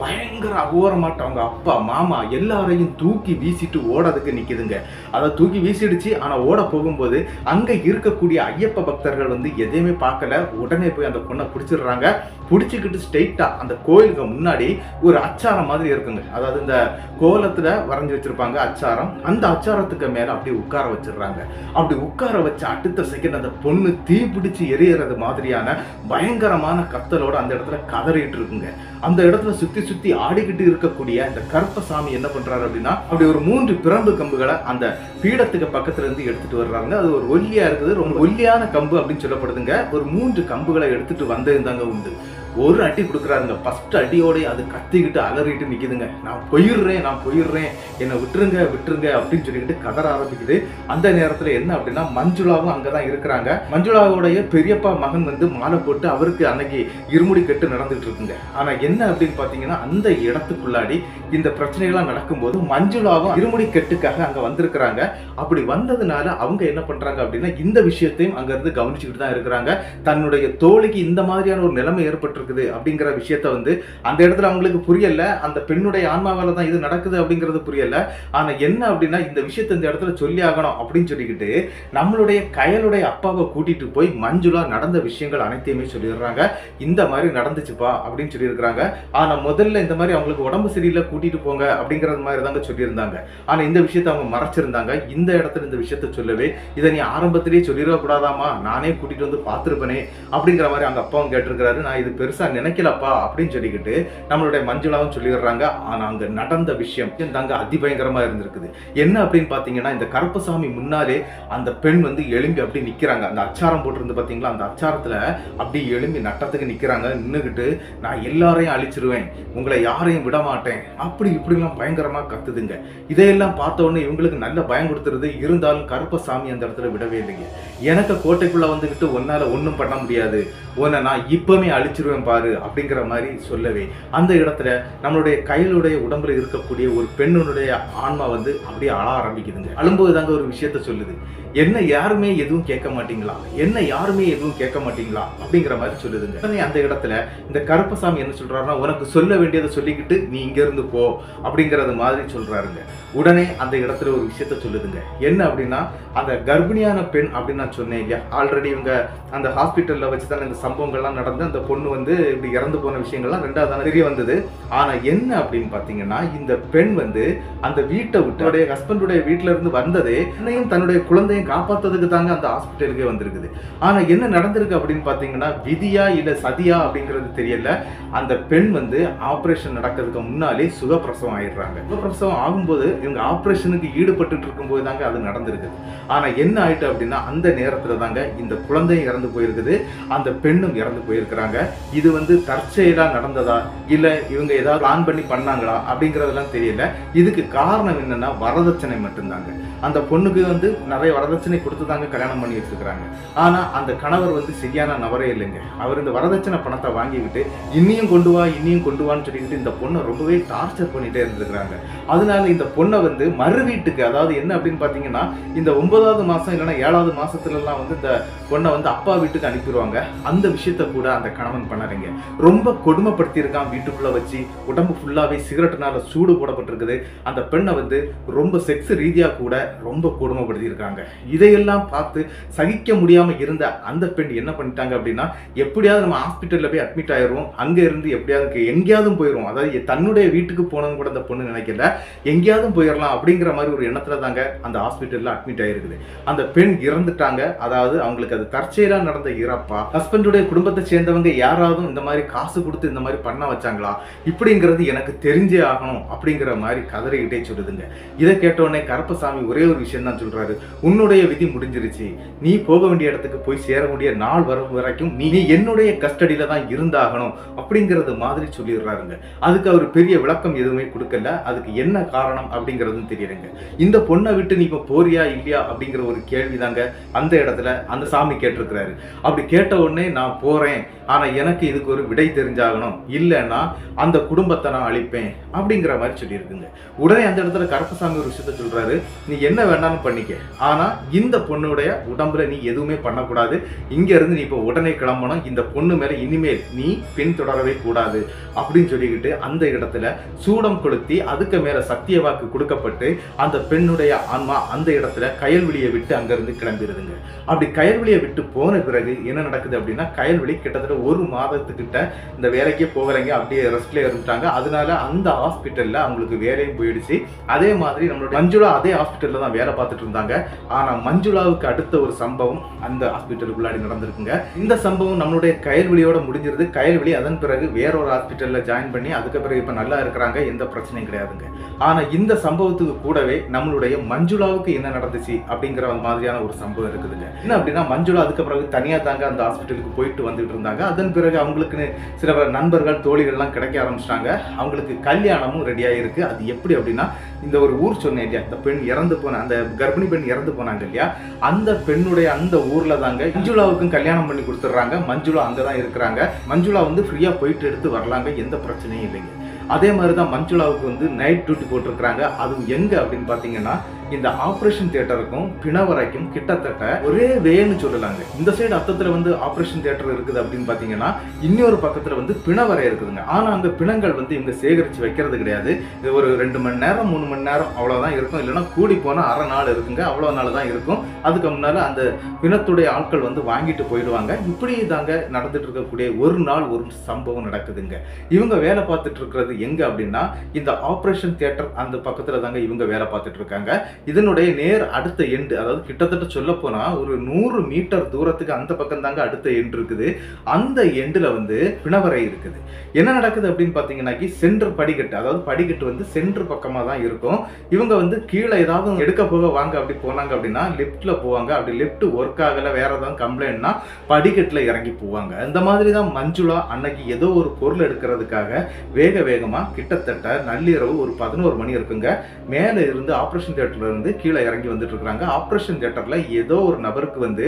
பயங்கர அகோரமாட்டம் அவங்க அப்பா மாமா எல்லாரையும் தூக்கி வீசிட்டு ஓடதுக்கு நிக்குதுங்க. அதை தூக்கி வீசிடுச்சு. ஆனா ஓட போகும்போது அங்க இருக்கக்கூடிய ஐயப்ப பக்தர்கள் வந்து எதையுமே பார்க்கல. உடனே போய் அந்த பொண்ணை பிடிச்சிடுறாங்க. பிடிச்சிக்கிட்டு ஸ்ட்ரெயிட்டா அந்த கோயிலுக்கு முன்னாடி ஒரு அச்சாரம் மாதிரி இருக்குங்க, அதாவது இந்த கோலத்துல வரைஞ்சி வச்சிருப்பாங்க அச்சாரம். அந்த அச்சாரத்துக்கு மேல அப்படியே உட்கார வச்சிடுறாங்க. அப்படி உட்கார வச்ச அடுத்த செகண்ட் அந்த பொண்ணு தீ பிடிச்சு எரியறது மாதிரியான பயங்கரமான கத்தலோட அந்த இடத்துல கதறிட்டு இருக்குங்க. அந்த இடத்துல சுத்தி சுத்தி ஆடிக்கிட்டு இருக்கக்கூடிய இந்த கருப்பசாமி என்ன பண்றாரு அப்படின்னா, அப்படி ஒரு 3 பிரம்பு கம்புகளை அந்த பீடத்துக்கு பக்கத்துல இருந்து எடுத்துட்டு வர்றாங்க. அது ஒரு ஒல்லியா இருக்குது, ரொம்ப ஒல்லியான கம்பு அப்படின்னு சொல்லப்படுதுங்க. ஒரு 3 கம்புகளை எடுத்துட்டு வந்திருந்தாங்க உண்டு. ஒரு அடி கொடுக்குறாருங்க. ஃபர்ஸ்ட் அடியோட அது கத்திக்கிட்டு அலறிட்டு நிக்குதுங்க. நான் போயிடுறேன், என்னை விட்டுருங்க அப்படின்னு சொல்லிக்கிட்டு கதற ஆரம்பிக்குது. அந்த நேரத்துல என்ன அப்படின்னா, மஞ்சுளாவும் அங்கதான் இருக்கிறாங்க. மஞ்சுளாவுடைய பெரியப்பா மகன் வந்து மாலை போட்டு அவருக்கு அன்னைக்கு இருமுடி கெட்டு நடந்துட்டு இருக்குங்க. ஆனா என்ன அப்படின்னு பாத்தீங்கன்னா, அந்த இடத்துக்குள்ளாடி இந்த பிரச்சனைகள்லாம் நடக்கும்போது மஞ்சுளாவும் இருமுடி கெட்டுக்காக அங்க வந்திருக்கிறாங்க. அப்படி வந்ததுனால அவங்க என்ன பண்றாங்க அப்படின்னா, இந்த விஷயத்தையும் அங்க இருந்து கவனிச்சுக்கிட்டு தான் இருக்கிறாங்க. தன்னுடைய தோழிக்கு இந்த மாதிரியான ஒரு நிலைமை ஏற்பட்டு அப்படிங்கிற விஷயத்தை வந்து அந்த இடத்துல அவங்களுக்கு புரியல. அந்த பெண்ணுடைய ஆன்மாவால தான் இது நடக்குது அப்படிங்கிறது புரியல. ஆனா என்ன அப்படின்னா, இந்த விஷயத்தை இந்த இடத்துல சொல்லி ஆகணும் அப்படின்னு சொல்லிக்கிட்டு நம்மளுடைய கயலுடைய அப்பாவை கூட்டிட்டு போய் மஞ்சுளா நடந்த விஷயங்கள் அனைத்தையுமே சொல்லிடுறாங்க. இந்த மாதிரி நடந்துச்சுப்பா அப்படின்னு சொல்லியிருக்கிறாங்க. ஆனா முதல்ல இந்த மாதிரி அவங்களுக்கு உடம்பு சரியில்லை கூட்டிட்டு போங்க அப்படிங்கிறது மாதிரி தாங்க சொல்லியிருந்தாங்க. ஆனா இந்த விஷயத்தை அவங்க மறைச்சிருந்தாங்க. இந்த இடத்துல இந்த விஷயத்த சொல்லவே, இதை நீ ஆரம்பத்திலேயே சொல்லிட கூடாதாமா, நானே கூட்டிட்டு வந்து பார்த்திருப்பனே அப்படிங்கிற மாதிரி அவங்க அப்பாவும் கேட்டிருக்கிறாரு. நான் இது பெருசா நினைக்கலப்பா அப்படின்னு சொல்லிக்கிட்டு நம்மளுடைய மஞ்சுளாவும் சொல்லிடுறாங்க. ஆனா அங்க நடந்த விஷயம் தாங்க அதிபயங்கரமா இருந்திருக்குது. என்ன அப்படின்னு பாத்தீங்கன்னா, இந்த கருப்பசாமி முன்னாலே அந்த பெண் வந்து எழும்பி அப்படி நிக்கிறாங்க. அந்த அச்சாரம் போட்டிருந்து பாத்தீங்களா, அந்த அச்சாரத்துல அப்படி எழும்பி நட்டத்துக்கு நிக்கிறாங்க. நின்னுகிட்டு நான் எல்லாரையும் அழிச்சிருவேன், உங்களை யாரையும் விட மாட்டேன் அப்படி இப்படிலாம் பயங்கரமா கத்துதுங்க. இதையெல்லாம் பார்த்த உடனே இவங்களுக்கு நல்ல பயம் கொடுத்துருது. இருந்தாலும் கருப்பசாமி அந்த இடத்துல விடவே இல்லைங்க. எனக்கு கோட்டைக்குள்ள வந்துகிட்டு உன்னால ஒன்றும் பண்ண முடியாது, உன்னை நான் இப்பவுமே அழிச்சிருவேன் பாரு அப்படிங்கிற மாதிரி சொல்லவே அந்த இடத்துல நம்மளுடைய கையிலுடைய உடம்புல இருக்கக்கூடிய ஒரு பெண்ணுடைய ஆன்மா வந்து அப்படியே அழ ஆரம்பிக்குதுங்க. அழும்போது தாங்க ஒரு விஷயத்த சொல்லுது, என்ன யாருமே எதுவும் கேட்க மாட்டீங்களா, அப்படிங்கிற மாதிரி சொல்லுதுங்க. அந்த இடத்துல இந்த கருப்பசாமி என்ன சொல்றாருன்னா, உனக்கு சொல்ல வேண்டியதை சொல்லிக்கிட்டு நீ இங்க இருந்து போ அப்படிங்கறது மாதிரி சொல்றாருங்க. உடனே அந்த இடத்துல ஒரு விஷயத்த சொல்லுதுங்க. என்ன அப்படின்னா, அந்த கர்ப்பிணியான பெண் அப்படின்னு நான் சொன்னேன் இல்லையா, ஆல்ரெடி இவங்க அந்த ஹாஸ்பிட்டல்ல வச்சுதான் இந்த சம்பவங்கள்லாம் நடந்து அந்த பொண்ணு வந்து இப்படி இறந்து போன விஷயங்கள்லாம் ரெண்டாவது தெரிய வந்தது. ஆனா என்ன அப்படின்னு பாத்தீங்கன்னா, இந்த பெண் வந்து அந்த வீட்டை விட்டு அவருடைய ஹஸ்பண்டுடைய வீட்டுல இருந்து வந்ததே என்னையும் தன்னுடைய குழந்தையும் காப்பாத்துறதுக்கு தாங்க அந்த ஹாஸ்பிட்டலுக்கே வந்திருக்குது. ஆனா என்ன நடந்திருக்கு அப்படின்னு பாத்தீங்கன்னா, விதியா இல்ல சதியா அப்படிங்கிறது தெரியல. அந்த பெண் வந்து ஆபரேஷன் நடக்கிறதுக்கு முன்னாலே சுகப்பிரசவம் ஆயிடுறாங்க. சுகப்பிரசவம் ஆகும்போது இவங்க ஆபரேஷனுக்கு ஈடுபட்டு இருக்கும்போது தாங்க அது நடந்திருக்கு. ஆனா என்ன ஆயிட்டு அப்படின்னா, அந்த நேரத்துல தாங்க இந்த குழந்தையும் இறந்து போயிருக்குது, அந்த பெண்ணும் இறந்து போயிருக்கிறாங்க. இது வந்து தற்செயலா நடந்ததா இல்ல இவங்க ஏதாவது பிளான் பண்ணி பண்ணாங்களா அப்படிங்கறதெல்லாம் தெரியல. இதுக்கு காரணம் என்னன்னா வரதட்சணை மட்டும்தாங்க. அந்த பொண்ணுக்கு வந்து நிறைய வரதட்சணை கொடுத்து தாங்க கல்யாணம் பண்ணி வச்சிருக்காங்க. ஆனா அந்த கணவர் வந்து சரியான நபரே இல்லைங்க. அவர் இந்த வரதட்சணை பணத்தை வாங்கிக்கிட்டு இன்னியும் கொண்டு வா இன்னியும் கொண்டு வான்னு சொல்லிட்டு இந்த பொண்ணை ரொம்பவே டார்ச்சர் பண்ணிட்டே இருந்திருக்கிறாங்க. அதனால இந்த பொண்ணை வந்து மறு வீட்டுக்கு, அதாவது என்ன அப்படின்னு பாத்தீங்கன்னா, இந்த 9வது மாசம் இல்லைன்னா 7வது மாசத்துல எல்லாம் வந்து இந்த பொண்ணை வந்து அப்பா வீட்டுக்கு அனுப்பிடுவாங்க. அந்த விஷயத்த கூட அந்த கணவன் பண்ணாருங்க. ரொம்ப கொடுமைப்படுத்தி இருக்கான். வீட்டுக்குள்ள வச்சு உடம்பு ஃபுல்லாவே சிகரெட்னால சூடு போடப்பட்டிருக்குது. அந்த பெண்ணை வந்து ரொம்ப செக்ஸ் ரீதியா கூட ரொம்ப கொடுமைப்படுத்தி இருக்காங்க. இதையெல்லாம் பார்த்து சகிக்க முடியாம இருந்த அந்த பெண் என்ன பண்ணிட்டாங்க அப்படின்னா, எப்படியாவது நம்ம ஹாஸ்பிட்டல்ல போய் அட்மிட் ஆயிரும், அங்க இருந்து எப்படியாவது எங்கேயாவது போயிரும். அதாவது தன்னுடைய வீட்டுக்கு போனது கூட அந்த பொண்ணு நினைக்கல, எங்கேயாவது போயிடலாம் அப்படிங்கிற மாதிரி ஒரு எண்ணத்துல தாங்க அந்த ஹாஸ்பிட்டல்ல அட்மிட் ஆயிருக்குது. அந்த பெண் இறந்துட்டாங்க. அதாவது அவங்களுக்கு அது தற்செயலா நடந்த இறப்பா, ஹஸ்பண்டுடைய குடும்பத்தை சேர்ந்தவங்க யாராவது இந்த மாதிரி காசு கொடுத்து இந்த மாதிரி பண்ண வச்சாங்களா இப்படிங்கிறது எனக்கு தெரிஞ்சே ஆகணும் அப்படிங்கிற மாதிரி கதறிக்கிட்டே சொல்லுதுங்க. இதை கேட்டோடனே கருப்பசாமி ஒரே ஒரு விஷயம் தான் சொல்றாரு, உன்னுடைய விதி முடிஞ்சிருச்சு, நீ போக வேண்டிய இடத்துக்கு போய் சேர வேண்டிய நாள் வரும் வரைக்கும் நீ என்னுடைய கஸ்டடியில தான் இருந்தாகணும் அப்படிங்கிறது மாதிரி சொல்லிடுறாருங்க. அதுக்கு அவர் பெரிய விளக்கம் எதுவுமே கொடுக்கல. அதுக்கு என்ன காரணம் அப்படிங்கிறதும் தெரியலங்க. இந்த பொண்ணை விட்டு நீ இப்ப போறியா இல்லையா அப்படிங்கிற ஒரு கேள்விதாங்க அந்த இடத்துல அந்த சாமி கேட்டிருக்கிறாரு. அப்படி கேட்ட உடனே நான் போறேன், ஆனா எனக்கு இதுக்கு ஒரு விடை தெரிஞ்சாகணும், இல்லைன்னா அந்த குடும்பத்தை நான் அழிப்பேன் அப்படிங்கிற மாதிரி சொல்லியிருக்குங்க. உடனே அந்த இடத்துல கருப்பசாமி ஒரு விஷயத்த சொல்றாரு, நீ என்ன வேணாலும் பண்ணிக்க, ஆனா இந்த பொண்ணுடைய உடம்புல நீ எதுவுமே பண்ணக்கூடாது, இங்க இருந்து நீ இப்ப உடனே கிளம்பணும், இந்த பொண்ணு மேல இனிமேல் நீ பின்தொடரவே கூடாது அப்படின்னு சொல்லிக்கிட்டு அந்த இடத்துல சூடம் கொளுத்தி அதுக்கு மேல சத்திய வாக்கு கொடுக்கப்பட்டு அந்த பெண்ணுடைய ஆன்மா அந்த இடத்துல கயல்வெளியை விட்டு அங்கிருந்து கிளம்பிடுதுங்க. அப்படி கயல்வெளியை விட்டு போன பிறகு என்ன நடக்குது அப்படின்னா, கயல்வெளி கிட்டத்தட்ட 1 மாதத்துக்கிட்ட இந்த வேலைக்கே போகலைங்க, அப்படியே ரெஸ்ட்ல இருந்துட்டாங்க. அதனால அந்த ஹாஸ்பிட்டல்ல அவங்களுக்கு வேலையும் போயிடுச்சு. அதே மாதிரி நம்மளோட மஞ்சுளா அதே ஹாஸ்பிட்டல்ல தான் வேலை பார்த்துட்டு இருந்தாங்க. ஆனா மஞ்சுளாவுக்கு அடுத்த ஒரு சம்பவம் அந்த ஹாஸ்பிட்டலுக்குள்ளாடி நடந்திருக்குங்க. இந்த சம்பவம் நம்மளுடைய கயல்வெளியோட முடிஞ்சிருது. கயல்வெளி அதன் பிறகு வேற ஒரு ஹாஸ்பிட்டல்ல ஜாயின் பண்ணி அதுக்கு பிறகு இப்ப நல்லா இருக்கிறாங்க, எந்த பிரச்சனையும் கிடையாதுங்க. ஆனா இந்த சம்பவத்துக்கு கூடவே நம்மளுடைய மஞ்சுளாவுக்கு என்ன நடந்துச்சு அப்படிங்கிற மாதிரியான ஒரு சம்பவம் இருக்குதுங்க. என்ன அப்படின்னா, மஞ்சுளா அதுக்கு பிறகு தனியா தாங்க அந்த ஹாஸ்பிட்டலுக்கு போயிட்டு வந்துட்டு இருந்தாங்க. அதன் பிறகு அவங்களுக்குன்னு சில நண்பர்கள் தோழிகள் எல்லாம் கிடைக்க ஆரம்பிச்சிட்டாங்க. அவங்களுக்கு கல்யாணமும் ரெடியா இருக்கு. அது எப்படி அப்படின்னா, இந்த ஒரு ஊர் சொன்னேன் இல்லையா, இந்த பெண் இறந்து போன அந்த கர்ப்பிணி பெண் இறந்து போனாங்க இல்லையா, அந்த பெண்ணுடைய அந்த ஊர்ல தாங்க மஞ்சுளாவுக்கும் கல்யாணம் பண்ணி கொடுத்துட்றாங்க. மஞ்சுளா அங்கதான் இருக்கிறாங்க. மஞ்சுளா வந்து ஃப்ரீயா போயிட்டு எடுத்து வரலாங்க, எந்த பிரச்சனையும் இல்லைங்க. அதே மாதிரி தான் மஞ்சுளாவுக்கு வந்து நைட் டியூட்டி போட்டிருக்கிறாங்க. அதுவும் எங்க அப்படின்னு பாத்தீங்கன்னா, இந்த ஆபரேஷன் தியேட்டருக்கும் பிணவரைக்கும் கிட்டத்தட்ட ஒரே வேன்னு சொல்லலாங்க. இந்த சைடு அத்தத்துல வந்து ஆபரேஷன் தியேட்டர் இருக்குது அப்படின்னு பாத்தீங்கன்னா, இன்னொரு பக்கத்துல வந்து பிணவரை இருக்குதுங்க. ஆனா அங்க பிணங்கள் வந்து இவங்க சேகரிச்சு வைக்கிறது கிடையாது. இது ஒரு 2 மணி நேரம் 3 மணி நேரம் அவ்வளவுதான் இருக்கும், இல்லைன்னா கூடி போனா அரை நாள் இருக்குங்க, அவ்வளவு நாள் தான் இருக்கும். அதுக்கு முன்னால அந்த பிணத்துடைய ஆட்கள் வந்து வாங்கிட்டு போயிடுவாங்க. இப்படி தாங்க நடந்துட்டு இருக்கக்கூடிய ஒரு நாள் ஒரு சம்பவம் நடக்குதுங்க. இவங்க வேலை பார்த்துட்டு இருக்கிறது எங்க அப்படின்னா, இந்த ஆபரேஷன் தியேட்டர் அந்த பக்கத்துல தாங்க இவங்க வேலை பார்த்துட்டு இருக்காங்க. இதனுடைய நேர் அடுத்த எண்டு, அதாவது கிட்டத்தட்ட சொல்ல போனா ஒரு 100 மீட்டர் தூரத்துக்கு அந்த பக்கம் தாங்க அடுத்த எண்டு இருக்குது. அந்த எண்டுல வந்து பிணவரை இருக்குது. என்ன நடக்குது அப்படின்னு பாத்தீங்கன்னா, சென்டர் படிக்கட்டு, அதாவது படிக்கட்டு வந்து சென்டர் பக்கமா தான் இருக்கும். இவங்க வந்து கீழே ஏதாவது எடுக்க போக வாங்க அப்படி போனாங்க அப்படின்னா லிப்ட்ல போவாங்க. அப்படி லிப்ட் ஒர்க் ஆகல, வேற ஏதாவது கம்ப்ளைண்ட்னா படிக்கட்டுல இறங்கி போவாங்க. இந்த மாதிரி தான் மஞ்சுளா அன்னைக்கு ஏதோ ஒரு பொருள் எடுக்கிறதுக்காக வேக வேகமா கிட்டத்தட்ட நள்ளிரவு ஒரு 11 மணி இருக்குங்க, மேல இருந்து ஆபரேஷன் தியேட்டர்ல இருந்து கீழே இறங்கி வந்துட்டு இருக்காங்க. ஆபரேஷன் தியேட்டர்ல ஏதோ ஒரு நபருக்கு வந்து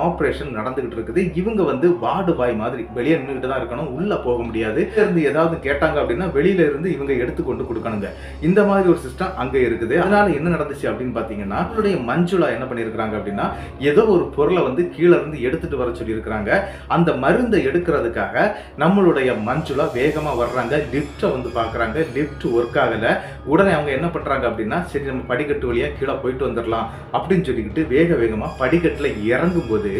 ஆபரேஷன் நடந்துகிட்டு இருக்குது. இவங்க வந்து வார்டு பாய் மாதிரி வெளியே நின்றுட்டு தான் இருக்கணும், உள்ள போக முடியாது. இருந்து ஏதாவது கேட்டாங்க அப்படின்னா வெளியில இருந்து இவங்க எடுத்து கொண்டு கொடுக்கணுங்க. இந்த மாதிரி ஒரு சிஸ்டம் அங்க இருக்குது. அதனால என்ன நடந்துச்சு அப்படின்னு பாத்தீங்கன்னா, அவருடைய மஞ்சுளா என்ன பண்ணிருக்காங்க அப்படின்னா, ஏதோ ஒரு பொருளை வந்து கீழே இருந்து எடுத்துட்டு வர சொல்லி இருக்காங்க. அந்த மருந்தை எடுக்கிறதுக்காக நம்மளுடைய மஞ்சுளா வேகமா வர்றாங்க. லிப்ட வந்து வந்து பார்க்குறாங்க, லிஃப்ட் ஒர்க் ஆகலை. உடனே அவங்க என்ன பண்ணுறாங்க அப்படின்னா, சரி நம்ம படிக்கட்டு வழியாக கீழே போயிட்டு வந்துடலாம் அப்படின்னு சொல்லிக்கிட்டு வேகமாக படிக்கட்டில் இறங்கும்போது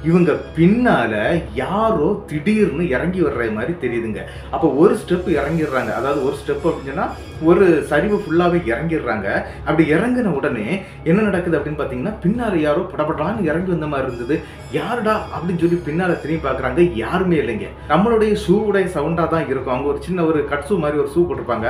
இவங்க பின்னால் யாரோ திடீர்னு இறங்கி வர்ற மாதிரி தெரியுதுங்க. அப்போ ஒரு ஸ்டெப் இறங்கிடுறாங்க. அதாவது ஒரு ஸ்டெப் அப்படின்னா ஒரு சரிவு ஃபுல்லாகவே இறங்கிடுறாங்க. அப்படி இறங்கின உடனே என்ன நடக்குது அப்படின்னு பார்த்தீங்கன்னா, பின்னால் யாரோ படப்படான்னு இறங்கி வந்த மாதிரி இருந்தது. யாருடா அப்படின்னு சொல்லி பின்னால் திரும்பி பார்க்குறாங்க, யாருமே இல்லைங்க. நம்மளுடைய ஷூவுடைய சவுண்டாக தான் இருக்கும். அவங்க ஒரு சின்ன ஒரு கட் ஷூ மாதிரி ஒரு ஷூ போட்டிருப்பாங்க,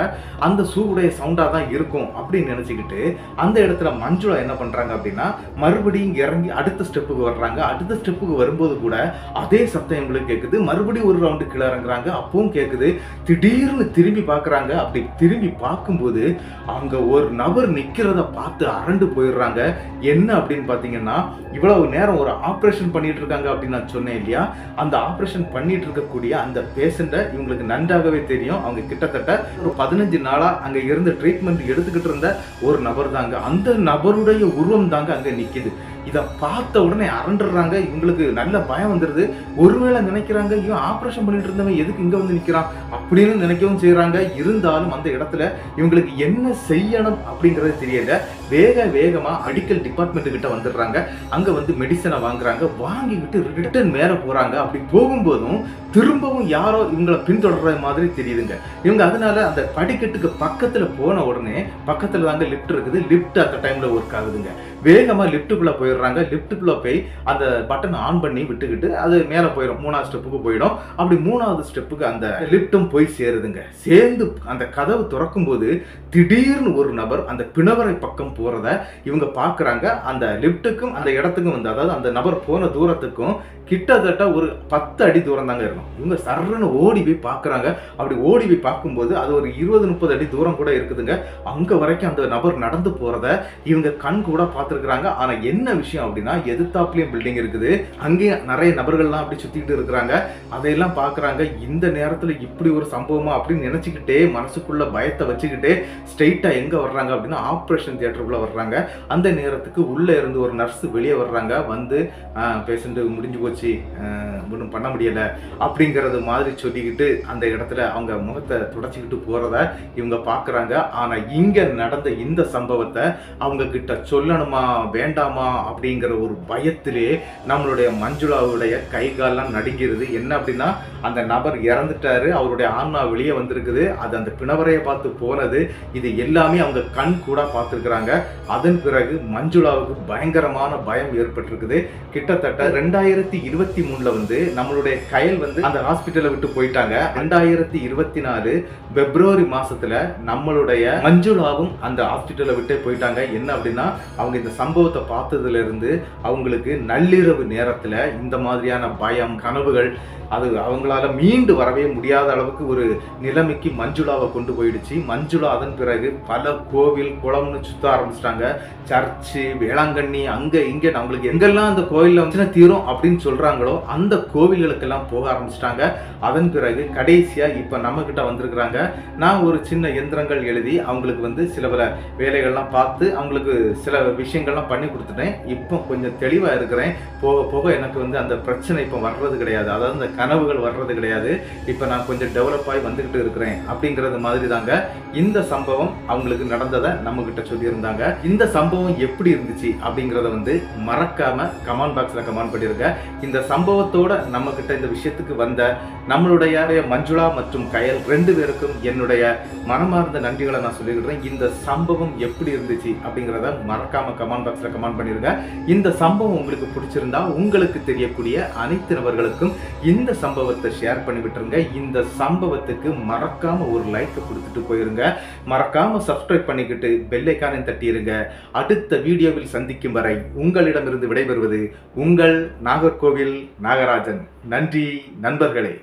அந்த ஷூவுடைய சவுண்டாக தான் இருக்கும் அப்படின்னு நினச்சிக்கிட்டு அந்த இடத்துல மஞ்சுளா என்ன பண்ணுறாங்க அப்படின்னா, மறுபடியும் இறங்கி அடுத்த ஸ்டெப்புக்கு வர்றாங்க. அடுத்த ஸ்டெப்புக்கு வரும்போது கூட அதே சத்தம் எங்களுக்கு கேட்குது. மறுபடியும் ஒரு ரவுண்டு கீழே இறங்குறாங்க, அப்பவும் கேட்குது. திடீர்னு திரும்பி பார்க்குறாங்க. அப்படி திரும்பி பார்க்கும்போது அங்கே ஒரு நபர் நிற்கிறத பார்த்து அரண்டு போயிடுறாங்க. என்ன அப்படின்னு பார்த்தீங்கன்னா, இவ்வளவு நேரம் ஒரு ஆப்ரேஷன் பண்ணிட்டு இருக்காங்க அப்படின்னு நான் சொன்னேன் இல்லையா, அந்த ஆப்ரேஷன் பண்ணிட்டு இருக்கக்கூடிய அந்த பேஷண்ட்டை இவங்களுக்கு நன்றாகவே தெரியும். அவங்க கிட்டத்தட்ட ஒரு 15 நாளா அங்க இருந்து ட்ரீட்மெண்ட் எடுத்துக்கிட்டு இருந்த ஒரு நபர் தாங்க. அந்த நபருடைய உருவம் தாங்க அங்க நிக்குது. இதை பார்த்த உடனே அரண்டுறாங்க. இவங்களுக்கு நல்ல பயம் வந்துடுது. ஒருவேளை நினைக்கிறாங்க, இவன் ஆப்ரேஷன் பண்ணிட்டு இருந்தவன் எதுக்கு இங்க வந்து நிக்கிறான் அப்படின்னு நினைக்கவும் செய்யறாங்க. இருந்தாலும் அந்த இடத்துல இவங்களுக்கு என்ன செய்யணும் அப்படிங்கறது தெரியல. வேகமா மெடிக்கல் டிபார்ட்மெண்ட் கிட்ட வந்துடுறாங்க. அங்க வந்து மெடிசனை வாங்குறாங்க. வாங்கிக்கிட்டு ரிட்டர்ன் மேல போறாங்க. அப்படி போகும்போதும் திரும்பவும் யாரோ இவங்களை பின்தொடர்ற மாதிரி தெரியுதுங்க. இவங்க அதனால அந்த படிக்கட்டுக்கு பக்கத்துல போன உடனே பக்கத்துல தாங்க லிஃப்ட் இருக்குது. லிஃப்ட் அந்த டைம்ல ஒர்க் ஆகுதுங்க. வேகமா லிஃப்ட்டுக்குள்ள போயிடுறாங்க. லிஃப்ட்டுக்குள்ள போய் அந்த பட்டனை ஆன் பண்ணி விட்டுக்கிட்டு அது மேல போயிடும். 3வது ஸ்டெப்புக்கு போயிடும். அப்படி 3வது ஸ்டெப்புக்கு அந்த லிஃப்ட்டும் போய் சேருதுங்க. சேர்ந்து அந்த கதவு திறக்கும் போது திடீர்னு ஒரு நபர் அந்த பிணவரை பக்கம் போறத இவங்க பாக்குறாங்க. அந்த லிஃப்ட்டுக்கும் அந்த இடத்துக்கும் வந்து, அதாவது அந்த நபர் போன தூரத்துக்கும் கிட்டத்தட்ட ஒரு 10 அடி தூரம் தாங்க இருக்கும். இவங்க சர்றன்னு ஓடி போய் பார்க்குறாங்க. அப்படி ஓடி போய் பார்க்கும்போது அது ஒரு 20-30 அடி தூரம் கூட இருக்குதுங்க. அங்க வரைக்கும் அந்த நபர் நடந்து போறத இவங்க கண் கூட பார்த்துருக்குறாங்க. ஆனா என்ன விஷயம் அப்படின்னா, எதிர்த்தாப்புலயும் பில்டிங் இருக்குது. அங்கேயும் நிறைய நபர்கள்லாம் அப்படி சுத்திக்கிட்டு இருக்கிறாங்க. அதையெல்லாம் பார்க்குறாங்க. இந்த நேரத்துல இப்படி ஒரு சம்பவமா அப்படின்னு நினைச்சுக்கிட்டே மனசுக்குள்ள பயத்தை வச்சுக்கிட்டே ஸ்ட்ரெயிட்டா எங்க வர்றாங்க அப்படின்னா, ஆப்ரேஷன் தியேட்டருக்குள்ள வர்றாங்க. அந்த நேரத்துக்கு உள்ள இருந்து ஒரு நர்ஸ் வெளியே வர்றாங்க. வந்து பேஷண்ட் முடிஞ்சு போச்சு, ஒன்றும் பண்ண முடியல அப்படிங்கிறது மாதிரி சொல்லிக்கிட்டு அந்த இடத்துல அவங்க முகத்தை துடைச்சிக்கிட்டு போறத இவங்க பார்க்குறாங்க. ஆனா இங்க நடந்த இந்த சம்பவத்தை அவங்க கிட்ட சொல்லணுமா வேண்டாமா அப்படிங்கிற ஒரு பயத்திலே நம்மளுடைய மஞ்சுளாவுடைய கை கால்லாம் நடுங்கிறது. என்ன அப்படின்னா, அந்த நபர் இறந்துட்டாரு, அவருடைய ஆன்மா வெளியே வந்திருக்குது, அது அந்த பிணவரையை பார்த்து போனது, இது எல்லாமே அவங்க கண் கூட பார்த்துருக்குறாங்க. அதன் பிறகு மஞ்சுளாவுக்கு பயங்கரமான பயம் ஏற்பட்டிருக்குது. கிட்டத்தட்ட 2023 வந்து நம்மளுடைய கயல் வந்து அந்த ஹாஸ்பிட்டலை விட்டு போயிட்டாங்க. 2024 பிப்ரவரி மாசத்துல நம்மளுடைய மஞ்சுளாவும் அந்த ஹாஸ்பிட்டலை விட்டே போயிட்டாங்க. என்ன அப்படின்னா, அவங்க இந்த சம்பவத்தை பார்த்ததுல இருந்து அவங்களுக்கு நள்ளிரவு நேரத்துல இந்த மாதிரியான பயம் கனவுகள் அது அவங்களால மீண்டு வரவே முடியாத அளவுக்கு ஒரு நிலைமைக்கு மஞ்சுளாவை கொண்டு போயிடுச்சு. மஞ்சுளா அதன் பிறகு பல கோவில் குளம்னு சுத்த ஆரம்பிச்சிட்டாங்க. சர்ச்சு, வேளாங்கண்ணி, அங்க இங்க அவங்களுக்கு எங்கெல்லாம் அந்த கோயில்ல வந்து தீரும் அப்படின்னு சொல்றாங்களோ அந்த கோவில்களுக்கெல்லாம் போக ஆரம்பிச்சிட்டாங்க. அதன் பிறகு கடைசியா இப்ப நம்ம கிட்ட வந்திருக்கிறாங்க. நான் ஒரு சின்ன எந்திரங்கள் எழுதி அவங்களுக்கு வந்து சில பல வேலைகள்லாம் பார்த்து அவங்களுக்கு சில விஷயங்கள்லாம் பண்ணி கொடுத்துட்டேன். இப்போ கொஞ்சம் தெளிவா இருக்கிறேன். போக போக எனக்கு வந்து அந்த பிரச்சனை இப்போ வர்றது கிடையாது, அதாவது அந்த கனவுகள் வர்றது கிடையாது. இப்போ நான் கொஞ்சம் டெவலப் ஆகி வந்துகிட்டு இருக்கிறேன் அப்படிங்கிறது மாதிரி தாங்க இந்த சம்பவம் அவங்களுக்கு நடந்ததை நம்ம கிட்ட சொல்லியிருந்தாங்க. இந்த சம்பவம் எப்படி இருந்துச்சு அப்படிங்கிறத வந்து மறக்காம கமெண்ட் பாக்ஸ்ல கமெண்ட் பண்ணிருங்க. இந்த சம்பவத்தோட நம்ம கிட்ட இந்த விஷயத்துக்கு வந்த நம்மளுடைய மஞ்சுளா மற்றும் கயல் 2 பேருக்கும் என்னுடைய மனமார்ந்த நன்றிகளை நான் சொல்லிக்கிறேன். இந்த சம்பவம் எப்படி இருந்துச்சு அப்படிங்கிறத மறக்காம கமெண்ட் பாக்ஸ்ல கமெண்ட் பண்ணிருங்க. இந்த சம்பவம் உங்களுக்கு பிடிச்சிருந்தா உங்களுக்கு தெரியக்கூடிய அனைத்து நபர்களுக்கும் இந்த சம்பவத்தை ஷேர் பண்ணி விட்டுருங்க. இந்த சம்பவத்துக்கு மறக்காம ஒரு லைக் கொடுத்துட்டு போயிருங்க. மறக்காம சப்ஸ்கிரைப் பண்ணிக்கிட்டு பெல் ஐகானை தட்டிருங்க. அடுத்த வீடியோவில் சந்திக்கும் வரை உங்களிடமிருந்து விடைபெறுவது உங்கள் நாகர்கோவில் நாகராஜன். நன்றி நண்பர்களே.